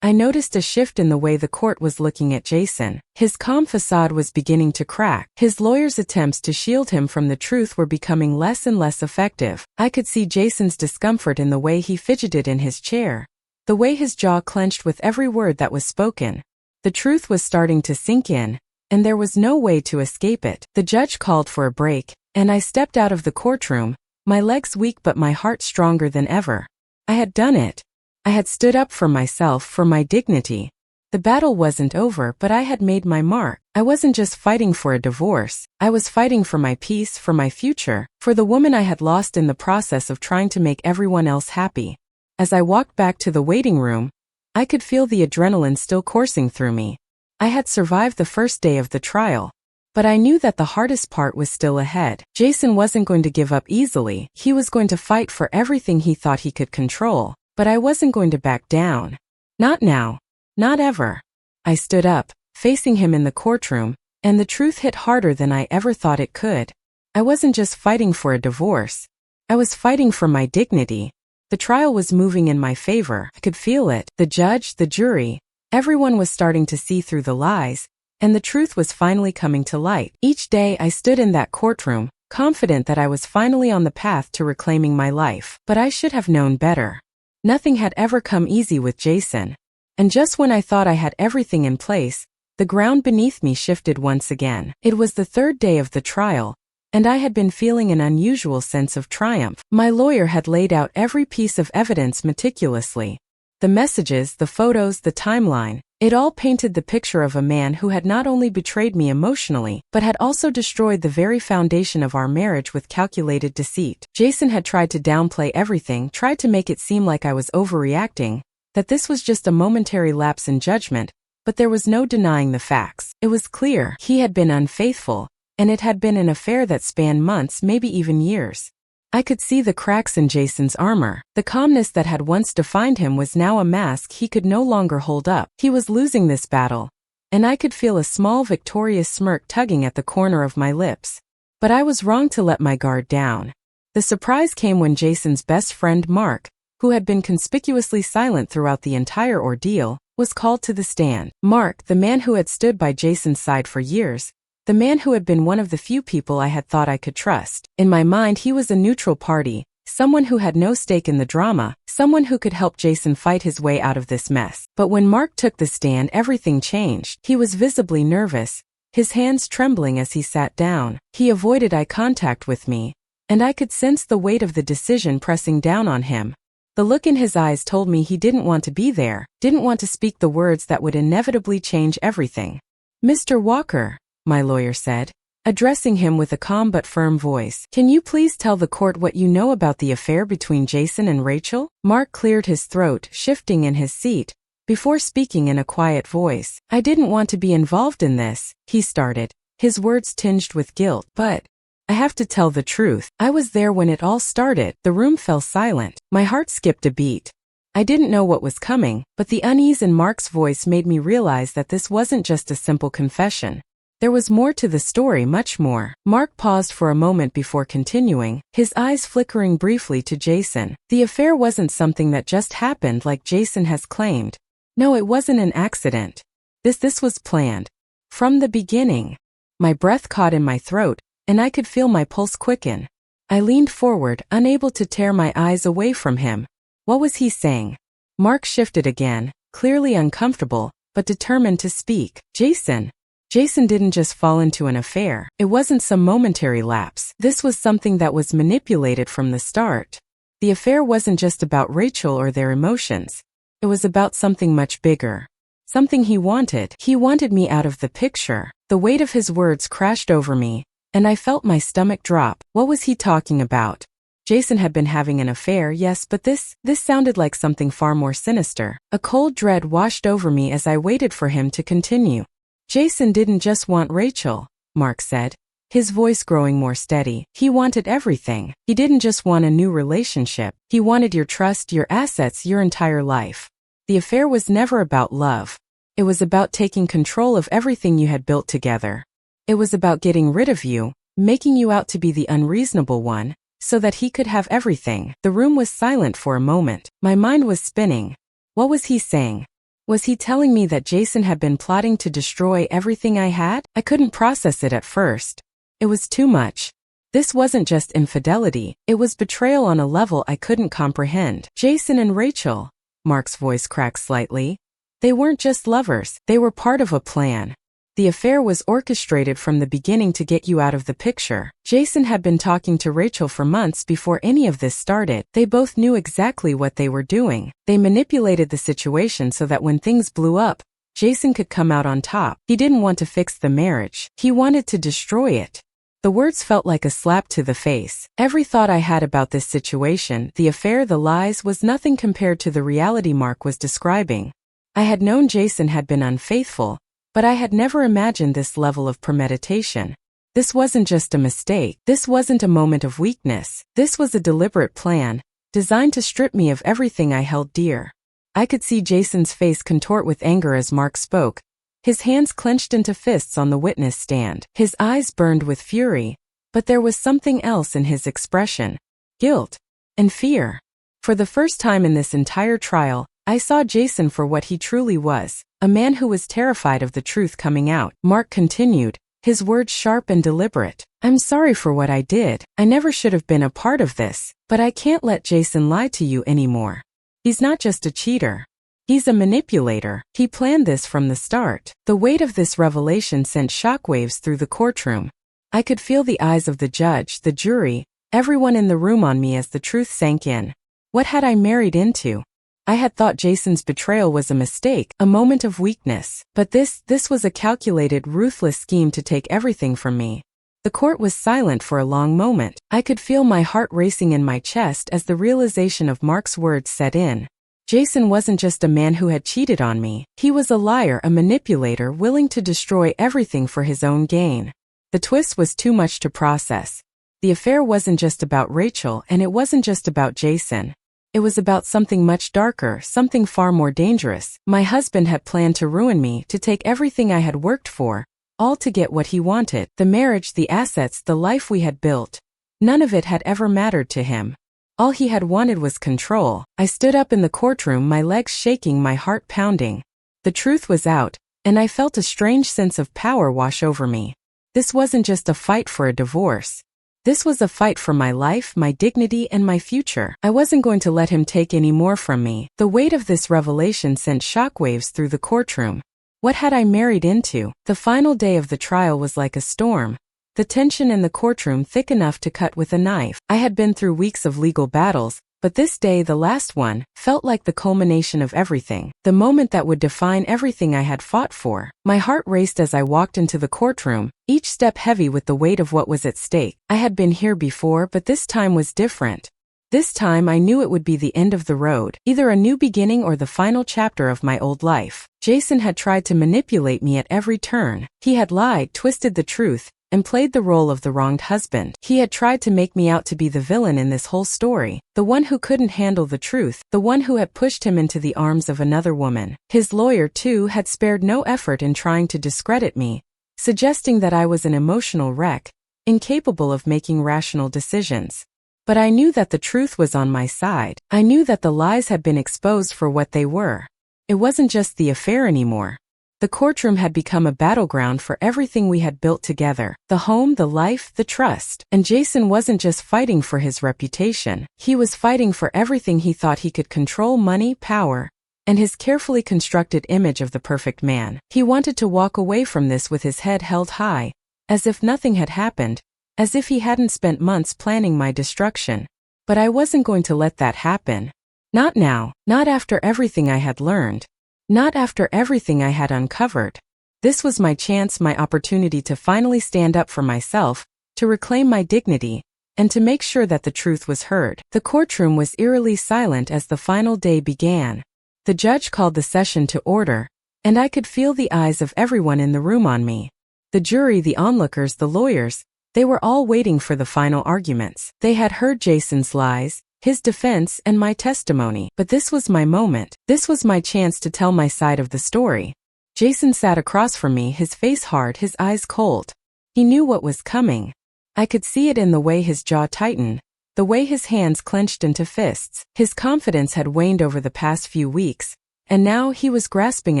I noticed a shift in the way the court was looking at Jason. His calm facade was beginning to crack. His lawyer's attempts to shield him from the truth were becoming less and less effective. I could see Jason's discomfort in the way he fidgeted in his chair, the way his jaw clenched with every word that was spoken. The truth was starting to sink in, and there was no way to escape it. The judge called for a break, and I stepped out of the courtroom, my legs weak but my heart stronger than ever. I had done it. I had stood up for myself, for my dignity. The battle wasn't over, but I had made my mark. I wasn't just fighting for a divorce. I was fighting for my peace, for my future, for the woman I had lost in the process of trying to make everyone else happy. As I walked back to the waiting room, I could feel the adrenaline still coursing through me. I had survived the first day of the trial, but I knew that the hardest part was still ahead. Jason wasn't going to give up easily. He was going to fight for everything he thought he could control. But I wasn't going to back down. Not now. Not ever. I stood up, facing him in the courtroom, and the truth hit harder than I ever thought it could. I wasn't just fighting for a divorce. I was fighting for my dignity. The trial was moving in my favor. I could feel it. The judge, the jury, everyone was starting to see through the lies, and the truth was finally coming to light. Each day I stood in that courtroom, confident that I was finally on the path to reclaiming my life. But I should have known better. Nothing had ever come easy with Jason. And just when I thought I had everything in place, the ground beneath me shifted once again. It was the third day of the trial, and I had been feeling an unusual sense of triumph. My lawyer had laid out every piece of evidence meticulously. The messages, the photos, the timeline. It all painted the picture of a man who had not only betrayed me emotionally, but had also destroyed the very foundation of our marriage with calculated deceit. Jason had tried to downplay everything, tried to make it seem like I was overreacting, that this was just a momentary lapse in judgment, but there was no denying the facts. It was clear he had been unfaithful, and it had been an affair that spanned months, maybe even years. I could see the cracks in Jason's armor. The calmness that had once defined him was now a mask he could no longer hold up. He was losing this battle, and I could feel a small victorious smirk tugging at the corner of my lips. But I was wrong to let my guard down. The surprise came when Jason's best friend Mark, who had been conspicuously silent throughout the entire ordeal, was called to the stand. Mark, the man who had stood by Jason's side for years, the man who had been one of the few people I had thought I could trust. In my mind, he was a neutral party, someone who had no stake in the drama, someone who could help Jason fight his way out of this mess. But when Mark took the stand, everything changed. He was visibly nervous, his hands trembling as he sat down. He avoided eye contact with me, and I could sense the weight of the decision pressing down on him. The look in his eyes told me he didn't want to be there, didn't want to speak the words that would inevitably change everything. "Mr. Walker," my lawyer said, addressing him with a calm but firm voice, "can you please tell the court what you know about the affair between Jason and Rachel?" Mark cleared his throat, shifting in his seat, before speaking in a quiet voice. "I didn't want to be involved in this," he started, his words tinged with guilt. "But I have to tell the truth. I was there when it all started." The room fell silent. My heart skipped a beat. I didn't know what was coming, but the unease in Mark's voice made me realize that this wasn't just a simple confession. There was more to the story, much more. Mark paused for a moment before continuing, his eyes flickering briefly to Jason. "The affair wasn't something that just happened like Jason has claimed. No, it wasn't an accident. This was planned. From the beginning." My breath caught in my throat, and I could feel my pulse quicken. I leaned forward, unable to tear my eyes away from him. What was he saying? Mark shifted again, clearly uncomfortable, but determined to speak. Jason didn't just fall into an affair. It wasn't some momentary lapse. This was something that was manipulated from the start. The affair wasn't just about Rachel or their emotions. It was about something much bigger. Something he wanted. He wanted me out of the picture. The weight of his words crashed over me, and I felt my stomach drop. What was he talking about? Jason had been having an affair, yes, but this sounded like something far more sinister. A cold dread washed over me as I waited for him to continue. "Jason didn't just want Rachel," Mark said, his voice growing more steady. "He wanted everything. He didn't just want a new relationship. He wanted your trust, your assets, your entire life." The affair was never about love. It was about taking control of everything you had built together. It was about getting rid of you, making you out to be the unreasonable one, so that he could have everything. The room was silent for a moment. My mind was spinning. What was he saying? Was he telling me that Jason had been plotting to destroy everything I had? I couldn't process it at first. It was too much. This wasn't just infidelity, it was betrayal on a level I couldn't comprehend. Jason and Rachel, Mark's voice cracked slightly. They weren't just lovers, they were part of a plan. The affair was orchestrated from the beginning to get you out of the picture. Jason had been talking to Rachel for months before any of this started. They both knew exactly what they were doing. They manipulated the situation so that when things blew up, Jason could come out on top. He didn't want to fix the marriage. He wanted to destroy it. The words felt like a slap to the face. Every thought I had about this situation, the affair, the lies, was nothing compared to the reality Mark was describing. I had known Jason had been unfaithful, but I had never imagined this level of premeditation. This wasn't just a mistake. This wasn't a moment of weakness. This was a deliberate plan, designed to strip me of everything I held dear. I could see Jason's face contort with anger as Mark spoke. His hands clenched into fists on the witness stand. His eyes burned with fury, but there was something else in his expression. Guilt and fear. For the first time in this entire trial, I saw Jason for what he truly was, a man who was terrified of the truth coming out. Mark continued, his words sharp and deliberate. I'm sorry for what I did. I never should have been a part of this, but I can't let Jason lie to you anymore. He's not just a cheater. He's a manipulator. He planned this from the start. The weight of this revelation sent shockwaves through the courtroom. I could feel the eyes of the judge, the jury, everyone in the room on me as the truth sank in. What had I married into? I had thought Jason's betrayal was a mistake, a moment of weakness. But this was a calculated, ruthless scheme to take everything from me. The court was silent for a long moment. I could feel my heart racing in my chest as the realization of Mark's words set in. Jason wasn't just a man who had cheated on me. He was a liar, a manipulator willing to destroy everything for his own gain. The twist was too much to process. The affair wasn't just about Rachel, and it wasn't just about Jason. It was about something much darker, something far more dangerous. My husband had planned to ruin me, to take everything I had worked for, all to get what he wanted. The marriage, the assets, the life we had built. None of it had ever mattered to him. All he had wanted was control. I stood up in the courtroom, my legs shaking, my heart pounding. The truth was out, and I felt a strange sense of power wash over me. This wasn't just a fight for a divorce. This was a fight for my life, my dignity, and my future. I wasn't going to let him take any more from me. The weight of this revelation sent shockwaves through the courtroom. What had I married into? The final day of the trial was like a storm. The tension in the courtroom thick enough to cut with a knife. I had been through weeks of legal battles, but this day, the last one, felt like the culmination of everything. The moment that would define everything I had fought for. My heart raced as I walked into the courtroom, each step heavy with the weight of what was at stake. I had been here before, but this time was different. This time I knew it would be the end of the road, either a new beginning or the final chapter of my old life. Jason had tried to manipulate me at every turn. He had lied, twisted the truth, and played the role of the wronged husband. He had tried to make me out to be the villain in this whole story, the one who couldn't handle the truth, the one who had pushed him into the arms of another woman. His lawyer, too, had spared no effort in trying to discredit me, suggesting that I was an emotional wreck, incapable of making rational decisions. But I knew that the truth was on my side. I knew that the lies had been exposed for what they were. It wasn't just the affair anymore. The courtroom had become a battleground for everything we had built together. The home, the life, the trust. And Jason wasn't just fighting for his reputation. He was fighting for everything he thought he could control: money, power, and his carefully constructed image of the perfect man. He wanted to walk away from this with his head held high, as if nothing had happened, as if he hadn't spent months planning my destruction. But I wasn't going to let that happen. Not now, not after everything I had learned. Not after everything I had uncovered. This was my chance, my opportunity to finally stand up for myself, to reclaim my dignity, and to make sure that the truth was heard. The courtroom was eerily silent as the final day began. The judge called the session to order, and I could feel the eyes of everyone in the room on me. The jury, the onlookers, the lawyers, they were all waiting for the final arguments. They had heard Jason's lies, his defense, and my testimony. But this was my moment. This was my chance to tell my side of the story. Jason sat across from me, his face hard, his eyes cold. He knew what was coming. I could see it in the way his jaw tightened, the way his hands clenched into fists. His confidence had waned over the past few weeks, and now he was grasping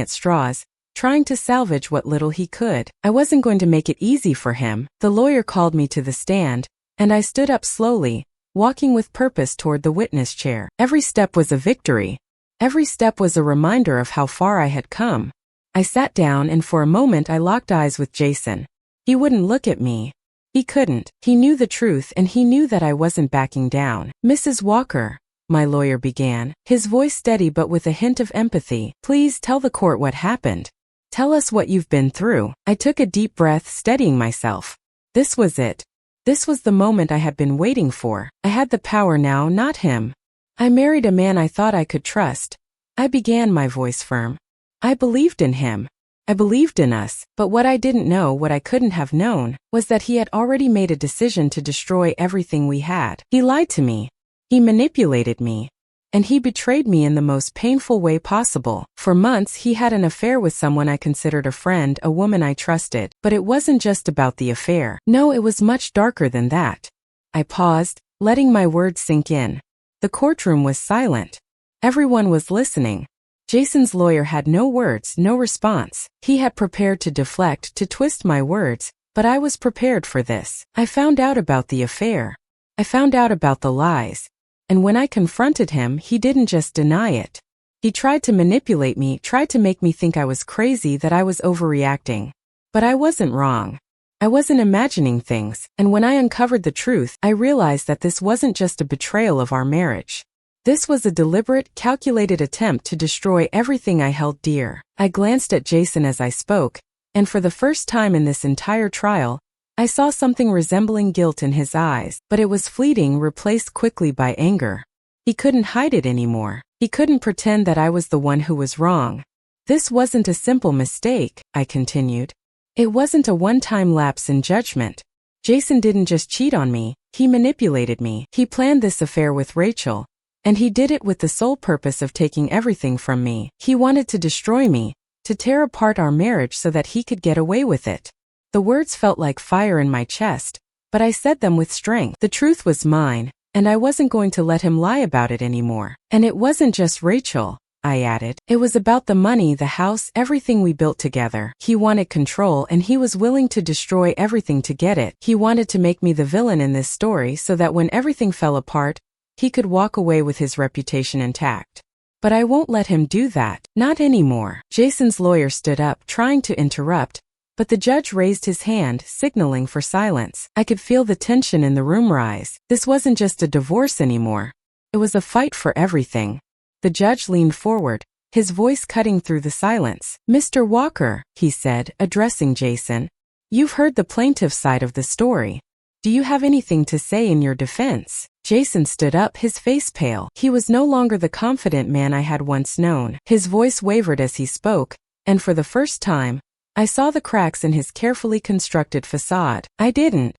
at straws, trying to salvage what little he could. I wasn't going to make it easy for him. The lawyer called me to the stand, and I stood up slowly, walking with purpose toward the witness chair. Every step was a victory. Every step was a reminder of how far I had come. I sat down, and for a moment I locked eyes with Jason. He wouldn't look at me. He couldn't. He knew the truth, and he knew that I wasn't backing down. "Mrs. Walker," my lawyer began, his voice steady but with a hint of empathy, "please tell the court what happened. Tell us what you've been through." I took a deep breath, steadying myself. This was it. This was the moment I had been waiting for. I had the power now, not him. "I married a man I thought I could trust." I began, my voice firm. "I believed in him. I believed in us, but what I didn't know, what I couldn't have known, was that he had already made a decision to destroy everything we had. He lied to me. He manipulated me. And he betrayed me in the most painful way possible. For months he had an affair with someone I considered a friend, a woman I trusted. But it wasn't just about the affair. No, it was much darker than that. I paused, letting my words sink in. The courtroom was silent. Everyone was listening. Jason's lawyer had no words, no response. He had prepared to deflect, to twist my words, but I was prepared for this. I found out about the affair. I found out about the lies. And when I confronted him, he didn't just deny it. He tried to manipulate me, tried to make me think I was crazy, that I was overreacting. But I wasn't wrong. I wasn't imagining things, and when I uncovered the truth, I realized that this wasn't just a betrayal of our marriage. This was a deliberate, calculated attempt to destroy everything I held dear. I glanced at Jason as I spoke, and for the first time in this entire trial, I saw something resembling guilt in his eyes, but it was fleeting, replaced quickly by anger. He couldn't hide it anymore. He couldn't pretend that I was the one who was wrong. "This wasn't a simple mistake," I continued. "It wasn't a one-time lapse in judgment. Jason didn't just cheat on me, he manipulated me. He planned this affair with Rachel. And he did it with the sole purpose of taking everything from me. He wanted to destroy me, to tear apart our marriage so that he could get away with it." The words felt like fire in my chest, but I said them with strength. The truth was mine, and I wasn't going to let him lie about it anymore. "And it wasn't just Rachel," I added. "It was about the money, the house, everything we built together. He wanted control, and he was willing to destroy everything to get it. He wanted to make me the villain in this story so that when everything fell apart, he could walk away with his reputation intact. But I won't let him do that. Not anymore." Jason's lawyer stood up, trying to interrupt, but the judge raised his hand, signaling for silence. I could feel the tension in the room rise. This wasn't just a divorce anymore. It was a fight for everything. The judge leaned forward, his voice cutting through the silence. "Mr. Walker," he said, addressing Jason, "you've heard the plaintiff's side of the story. Do you have anything to say in your defense?" Jason stood up, his face pale. He was no longer the confident man I had once known. His voice wavered as he spoke, and for the first time, I saw the cracks in his carefully constructed facade. I didn't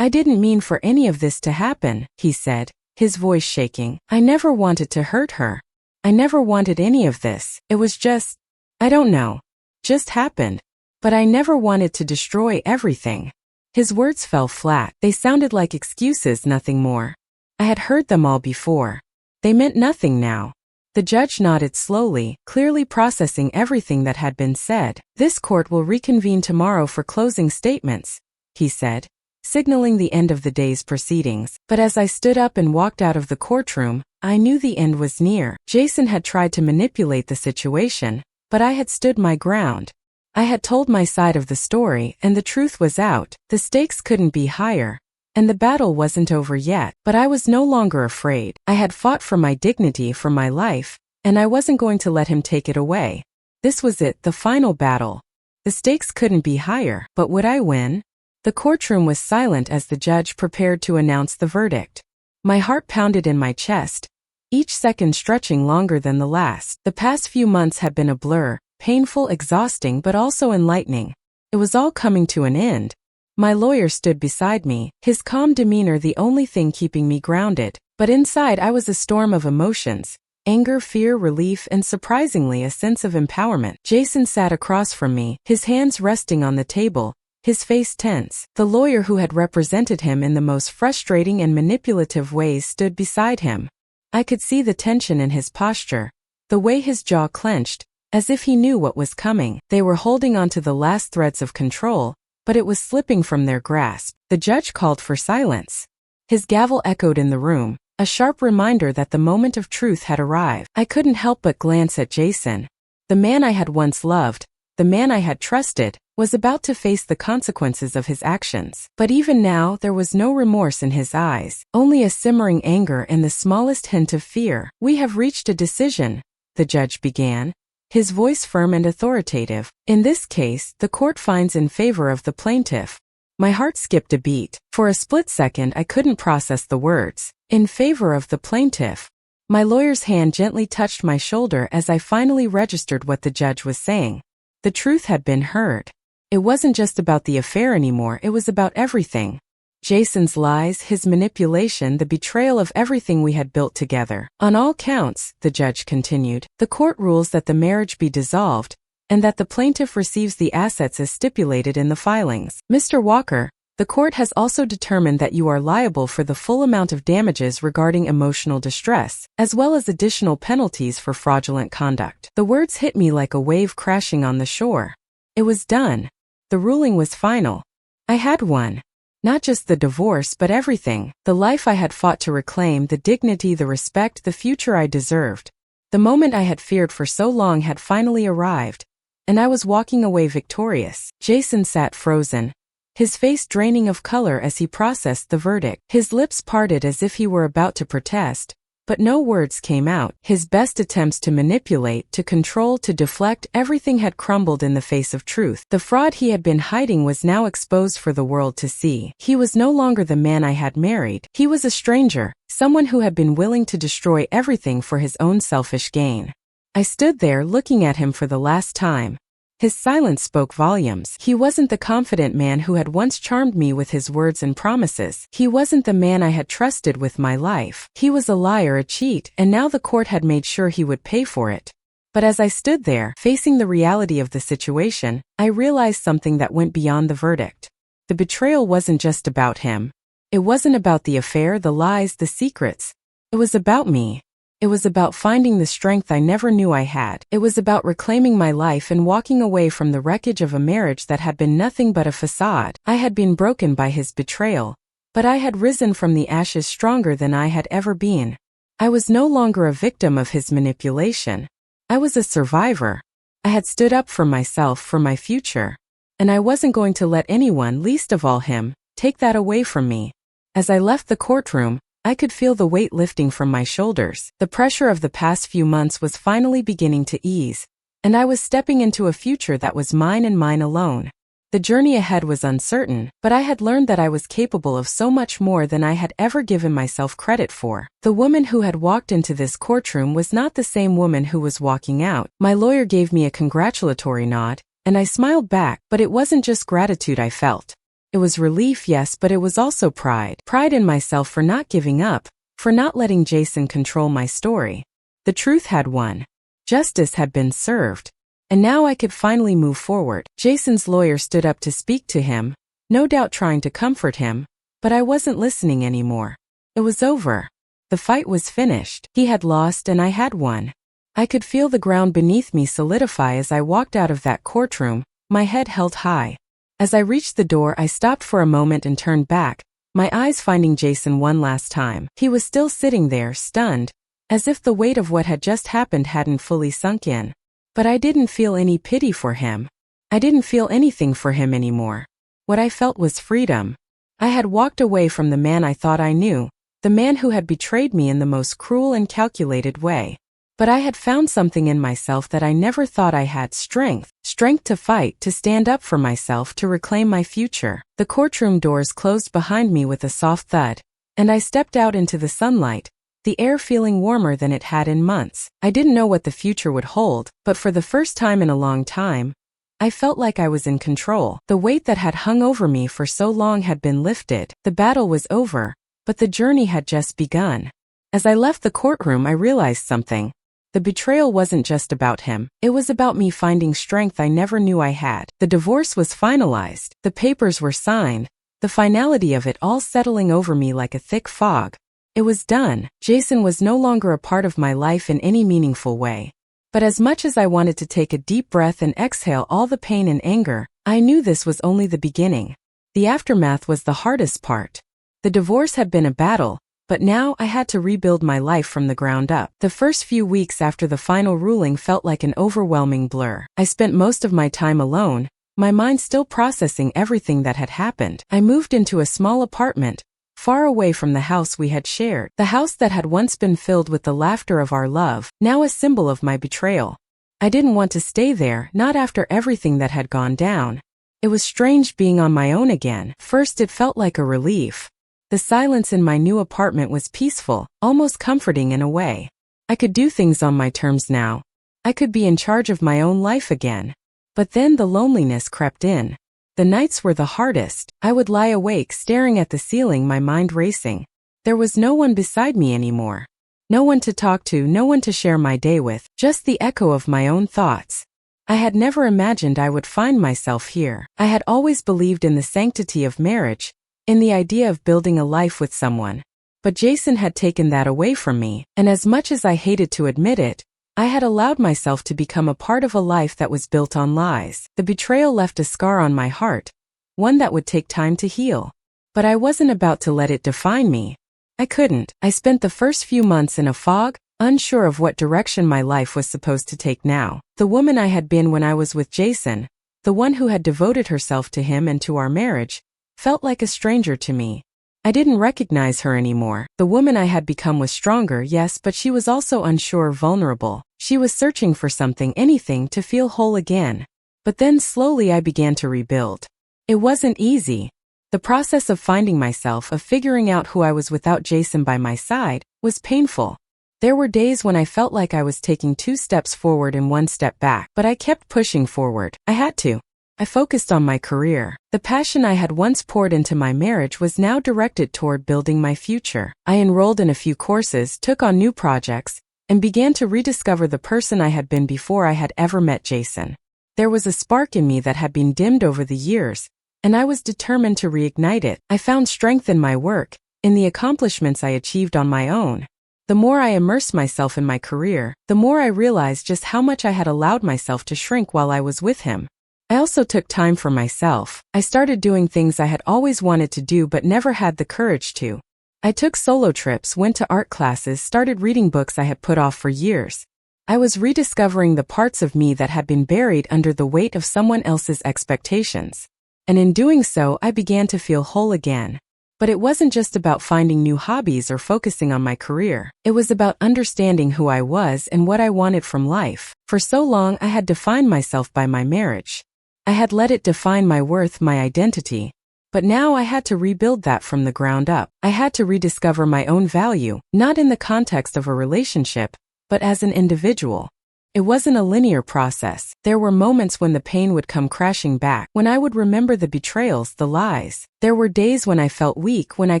mean for any of this to happen," he said, his voice shaking. "I never wanted to hurt her. I never wanted any of this. It was just, I don't know, just happened. But I never wanted to destroy everything." His words fell flat. They sounded like excuses, nothing more. I had heard them all before. They meant nothing now. The judge nodded slowly, clearly processing everything that had been said. "This court will reconvene tomorrow for closing statements," he said, signaling the end of the day's proceedings. But as I stood up and walked out of the courtroom, I knew the end was near. Jason had tried to manipulate the situation, but I had stood my ground. I had told my side of the story, and the truth was out. The stakes couldn't be higher. And the battle wasn't over yet, but I was no longer afraid. I had fought for my dignity, for my life, and I wasn't going to let him take it away. This was it, the final battle. The stakes couldn't be higher, but would I win? The courtroom was silent as the judge prepared to announce the verdict. My heart pounded in my chest, each second stretching longer than the last. The past few months had been a blur, painful, exhausting, but also enlightening. It was all coming to an end. My lawyer stood beside me, his calm demeanor the only thing keeping me grounded, But inside I was a storm of emotions. Anger, fear, relief, and surprisingly a sense of empowerment. Jason sat across from me, his hands resting on the table, his face tense. The lawyer who had represented him in the most frustrating and manipulative ways stood beside him. I could see the tension in his posture, the way his jaw clenched, as if he knew what was coming. They were holding on to the last threads of control, but it was slipping from their grasp. The judge called for silence. His gavel echoed in the room, a sharp reminder that the moment of truth had arrived. I couldn't help but glance at Jason. The man I had once loved, the man I had trusted, was about to face the consequences of his actions. But even now there was no remorse in his eyes, only a simmering anger and the smallest hint of fear. "We have reached a decision," the judge began, his voice firm and authoritative. "In this case, the court finds in favor of the plaintiff." My heart skipped a beat. For a split second I couldn't process the words. In favor of the plaintiff. My lawyer's hand gently touched my shoulder as I finally registered what the judge was saying. The truth had been heard. It wasn't just about the affair anymore, it was about everything. Jason's lies, his manipulation, the betrayal of everything we had built together. "On all counts," the judge continued, "the court rules that the marriage be dissolved, and that the plaintiff receives the assets as stipulated in the filings. Mr. Walker, the court has also determined that you are liable for the full amount of damages regarding emotional distress, as well as additional penalties for fraudulent conduct." The words hit me like a wave crashing on the shore. It was done. The ruling was final. I had won. Not just the divorce, but everything. The life I had fought to reclaim, the dignity, the respect, the future I deserved. The moment I had feared for so long had finally arrived, and I was walking away victorious. Jason sat frozen, his face draining of color as he processed the verdict. His lips parted as if he were about to protest, but no words came out. His best attempts to manipulate, to control, to deflect, everything had crumbled in the face of truth. The fraud he had been hiding was now exposed for the world to see. He was no longer the man I had married. He was a stranger, someone who had been willing to destroy everything for his own selfish gain. I stood there looking at him for the last time. His silence spoke volumes. He wasn't the confident man who had once charmed me with his words and promises. He wasn't the man I had trusted with my life. He was a liar, a cheat, and now the court had made sure he would pay for it. But as I stood there, facing the reality of the situation, I realized something that went beyond the verdict. The betrayal wasn't just about him. It wasn't about the affair, the lies, the secrets. It was about me. It was about finding the strength I never knew I had. It was about reclaiming my life and walking away from the wreckage of a marriage that had been nothing but a facade. I had been broken by his betrayal, but I had risen from the ashes stronger than I had ever been. I was no longer a victim of his manipulation. I was a survivor. I had stood up for myself, for my future. And I wasn't going to let anyone, least of all him, take that away from me. As I left the courtroom, I could feel the weight lifting from my shoulders. The pressure of the past few months was finally beginning to ease, and I was stepping into a future that was mine and mine alone. The journey ahead was uncertain, but I had learned that I was capable of so much more than I had ever given myself credit for. The woman who had walked into this courtroom was not the same woman who was walking out. My lawyer gave me a congratulatory nod, and I smiled back, but it wasn't just gratitude I felt. It was relief, yes, but it was also pride. Pride in myself for not giving up, for not letting Jason control my story. The truth had won. Justice had been served. And now I could finally move forward. Jason's lawyer stood up to speak to him, no doubt trying to comfort him, but I wasn't listening anymore. It was over. The fight was finished. He had lost and I had won. I could feel the ground beneath me solidify as I walked out of that courtroom, my head held high. As I reached the door, I stopped for a moment and turned back, my eyes finding Jason one last time. He was still sitting there, stunned, as if the weight of what had just happened hadn't fully sunk in. But I didn't feel any pity for him. I didn't feel anything for him anymore. What I felt was freedom. I had walked away from the man I thought I knew, the man who had betrayed me in the most cruel and calculated way. But I had found something in myself that I never thought I had: strength. Strength to fight, to stand up for myself, to reclaim my future. The courtroom doors closed behind me with a soft thud, and I stepped out into the sunlight, the air feeling warmer than it had in months. I didn't know what the future would hold, but for the first time in a long time, I felt like I was in control. The weight that had hung over me for so long had been lifted. The battle was over, but the journey had just begun. As I left the courtroom, I realized something. The betrayal wasn't just about him. It was about me finding strength I never knew I had. The divorce was finalized. The papers were signed. The finality of it all settling over me like a thick fog. It was done. Jason was no longer a part of my life in any meaningful way. But as much as I wanted to take a deep breath and exhale all the pain and anger, I knew this was only the beginning. The aftermath was the hardest part. The divorce had been a battle, but now I had to rebuild my life from the ground up. The first few weeks after the final ruling felt like an overwhelming blur. I spent most of my time alone, my mind still processing everything that had happened. I moved into a small apartment, far away from the house we had shared. The house that had once been filled with the laughter of our love, now a symbol of my betrayal. I didn't want to stay there, not after everything that had gone down. It was strange being on my own again. First, it felt like a relief. The silence in my new apartment was peaceful, almost comforting in a way. I could do things on my terms now. I could be in charge of my own life again. But then the loneliness crept in. The nights were the hardest. I would lie awake staring at the ceiling, my mind racing. There was no one beside me anymore. No one to talk to, no one to share my day with, just the echo of my own thoughts. I had never imagined I would find myself here. I had always believed in the sanctity of marriage, in the idea of building a life with someone. But Jason had taken that away from me, and as much as I hated to admit it, I had allowed myself to become a part of a life that was built on lies. The betrayal left a scar on my heart, one that would take time to heal. But I wasn't about to let it define me. I couldn't. I spent the first few months in a fog, unsure of what direction my life was supposed to take now. The woman I had been when I was with Jason, the one who had devoted herself to him and to our marriage, felt like a stranger to me. I didn't recognize her anymore. The woman I had become was stronger, yes, but she was also unsure, vulnerable. She was searching for something, anything, to feel whole again. But then slowly I began to rebuild. It wasn't easy. The process of finding myself, of figuring out who I was without Jason by my side, was painful. There were days when I felt like I was taking 2 steps forward and 1 step back, but I kept pushing forward. I had to. I focused on my career. The passion I had once poured into my marriage was now directed toward building my future. I enrolled in a few courses, took on new projects, and began to rediscover the person I had been before I had ever met Jason. There was a spark in me that had been dimmed over the years, and I was determined to reignite it. I found strength in my work, in the accomplishments I achieved on my own. The more I immersed myself in my career, the more I realized just how much I had allowed myself to shrink while I was with him. I also took time for myself. I started doing things I had always wanted to do but never had the courage to. I took solo trips, went to art classes, started reading books I had put off for years. I was rediscovering the parts of me that had been buried under the weight of someone else's expectations. And in doing so, I began to feel whole again. But it wasn't just about finding new hobbies or focusing on my career. It was about understanding who I was and what I wanted from life. For so long, I had defined myself by my marriage. I had let it define my worth, my identity. But now I had to rebuild that from the ground up. I had to rediscover my own value, not in the context of a relationship, but as an individual. It wasn't a linear process. There were moments when the pain would come crashing back, when I would remember the betrayals, the lies. There were days when I felt weak, when I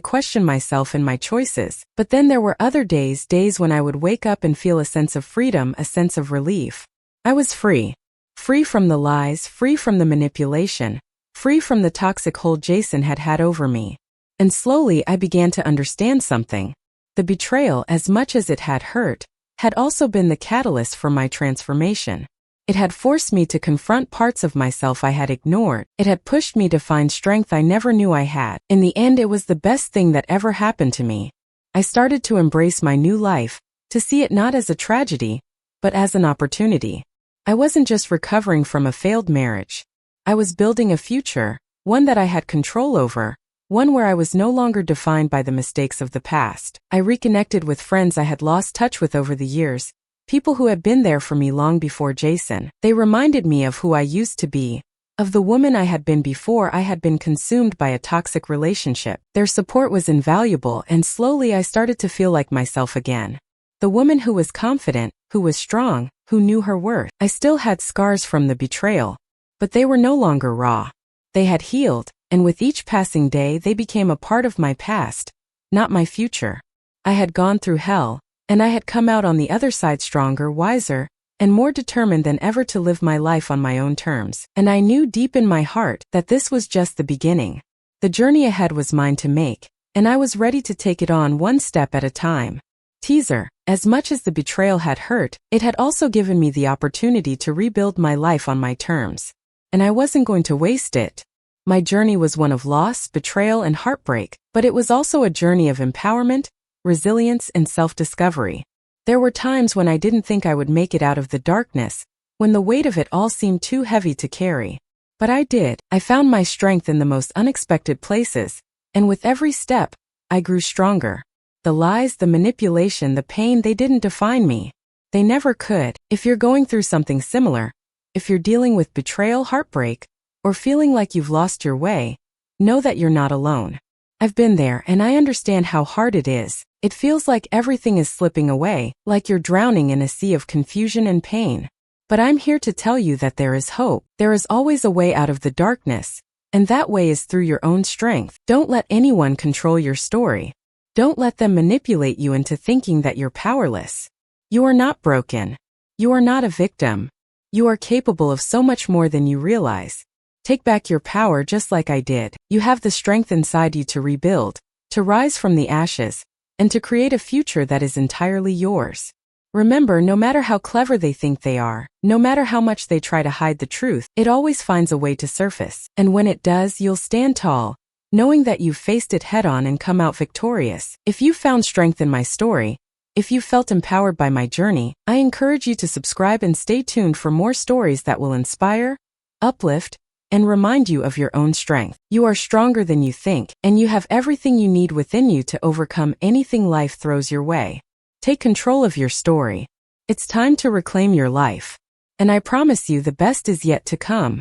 questioned myself and my choices. But then there were other days when I would wake up and feel a sense of freedom, a sense of relief. I was free. Free from the lies, free from the manipulation, free from the toxic hold Jason had had over me. And slowly I began to understand something. The betrayal, as much as it had hurt, had also been the catalyst for my transformation. It had forced me to confront parts of myself I had ignored. It had pushed me to find strength I never knew I had. In the end, it was the best thing that ever happened to me. I started to embrace my new life, to see it not as a tragedy, but as an opportunity. I wasn't just recovering from a failed marriage. I was building a future, one that I had control over, one where I was no longer defined by the mistakes of the past. I reconnected with friends I had lost touch with over the years, people who had been there for me long before Jason. They reminded me of who I used to be, of the woman I had been before I had been consumed by a toxic relationship. Their support was invaluable, and slowly I started to feel like myself again. The woman who was confident, who was strong, who knew her worth. I still had scars from the betrayal, but they were no longer raw. They had healed, and with each passing day they became a part of my past, not my future. I had gone through hell, and I had come out on the other side stronger, wiser, and more determined than ever to live my life on my own terms. And I knew deep in my heart that this was just the beginning. The journey ahead was mine to make, and I was ready to take it on one step at a time. Teaser: as much as the betrayal had hurt, it had also given me the opportunity to rebuild my life on my terms. And I wasn't going to waste it. My journey was one of loss, betrayal, and heartbreak, but it was also a journey of empowerment, resilience, and self-discovery. There were times when I didn't think I would make it out of the darkness, when the weight of it all seemed too heavy to carry. But I did. I found my strength in the most unexpected places, and with every step, I grew stronger. The lies, the manipulation, the pain, they didn't define me. They never could. If you're going through something similar, if you're dealing with betrayal, heartbreak, or feeling like you've lost your way, know that you're not alone. I've been there, and I understand how hard it is. It feels like everything is slipping away, like you're drowning in a sea of confusion and pain. But I'm here to tell you that there is hope. There is always a way out of the darkness, and that way is through your own strength. Don't let anyone control your story. Don't let them manipulate you into thinking that you're powerless. You are not broken. You are not a victim. You are capable of so much more than you realize. Take back your power just like I did. You have the strength inside you to rebuild, to rise from the ashes, and to create a future that is entirely yours. Remember, no matter how clever they think they are, no matter how much they try to hide the truth, it always finds a way to surface. And when it does, you'll stand tall, knowing that you've faced it head-on and come out victorious. If you found strength in my story, if you felt empowered by my journey, I encourage you to subscribe and stay tuned for more stories that will inspire, uplift, and remind you of your own strength. You are stronger than you think, and you have everything you need within you to overcome anything life throws your way. Take control of your story. It's time to reclaim your life. And I promise you the best is yet to come.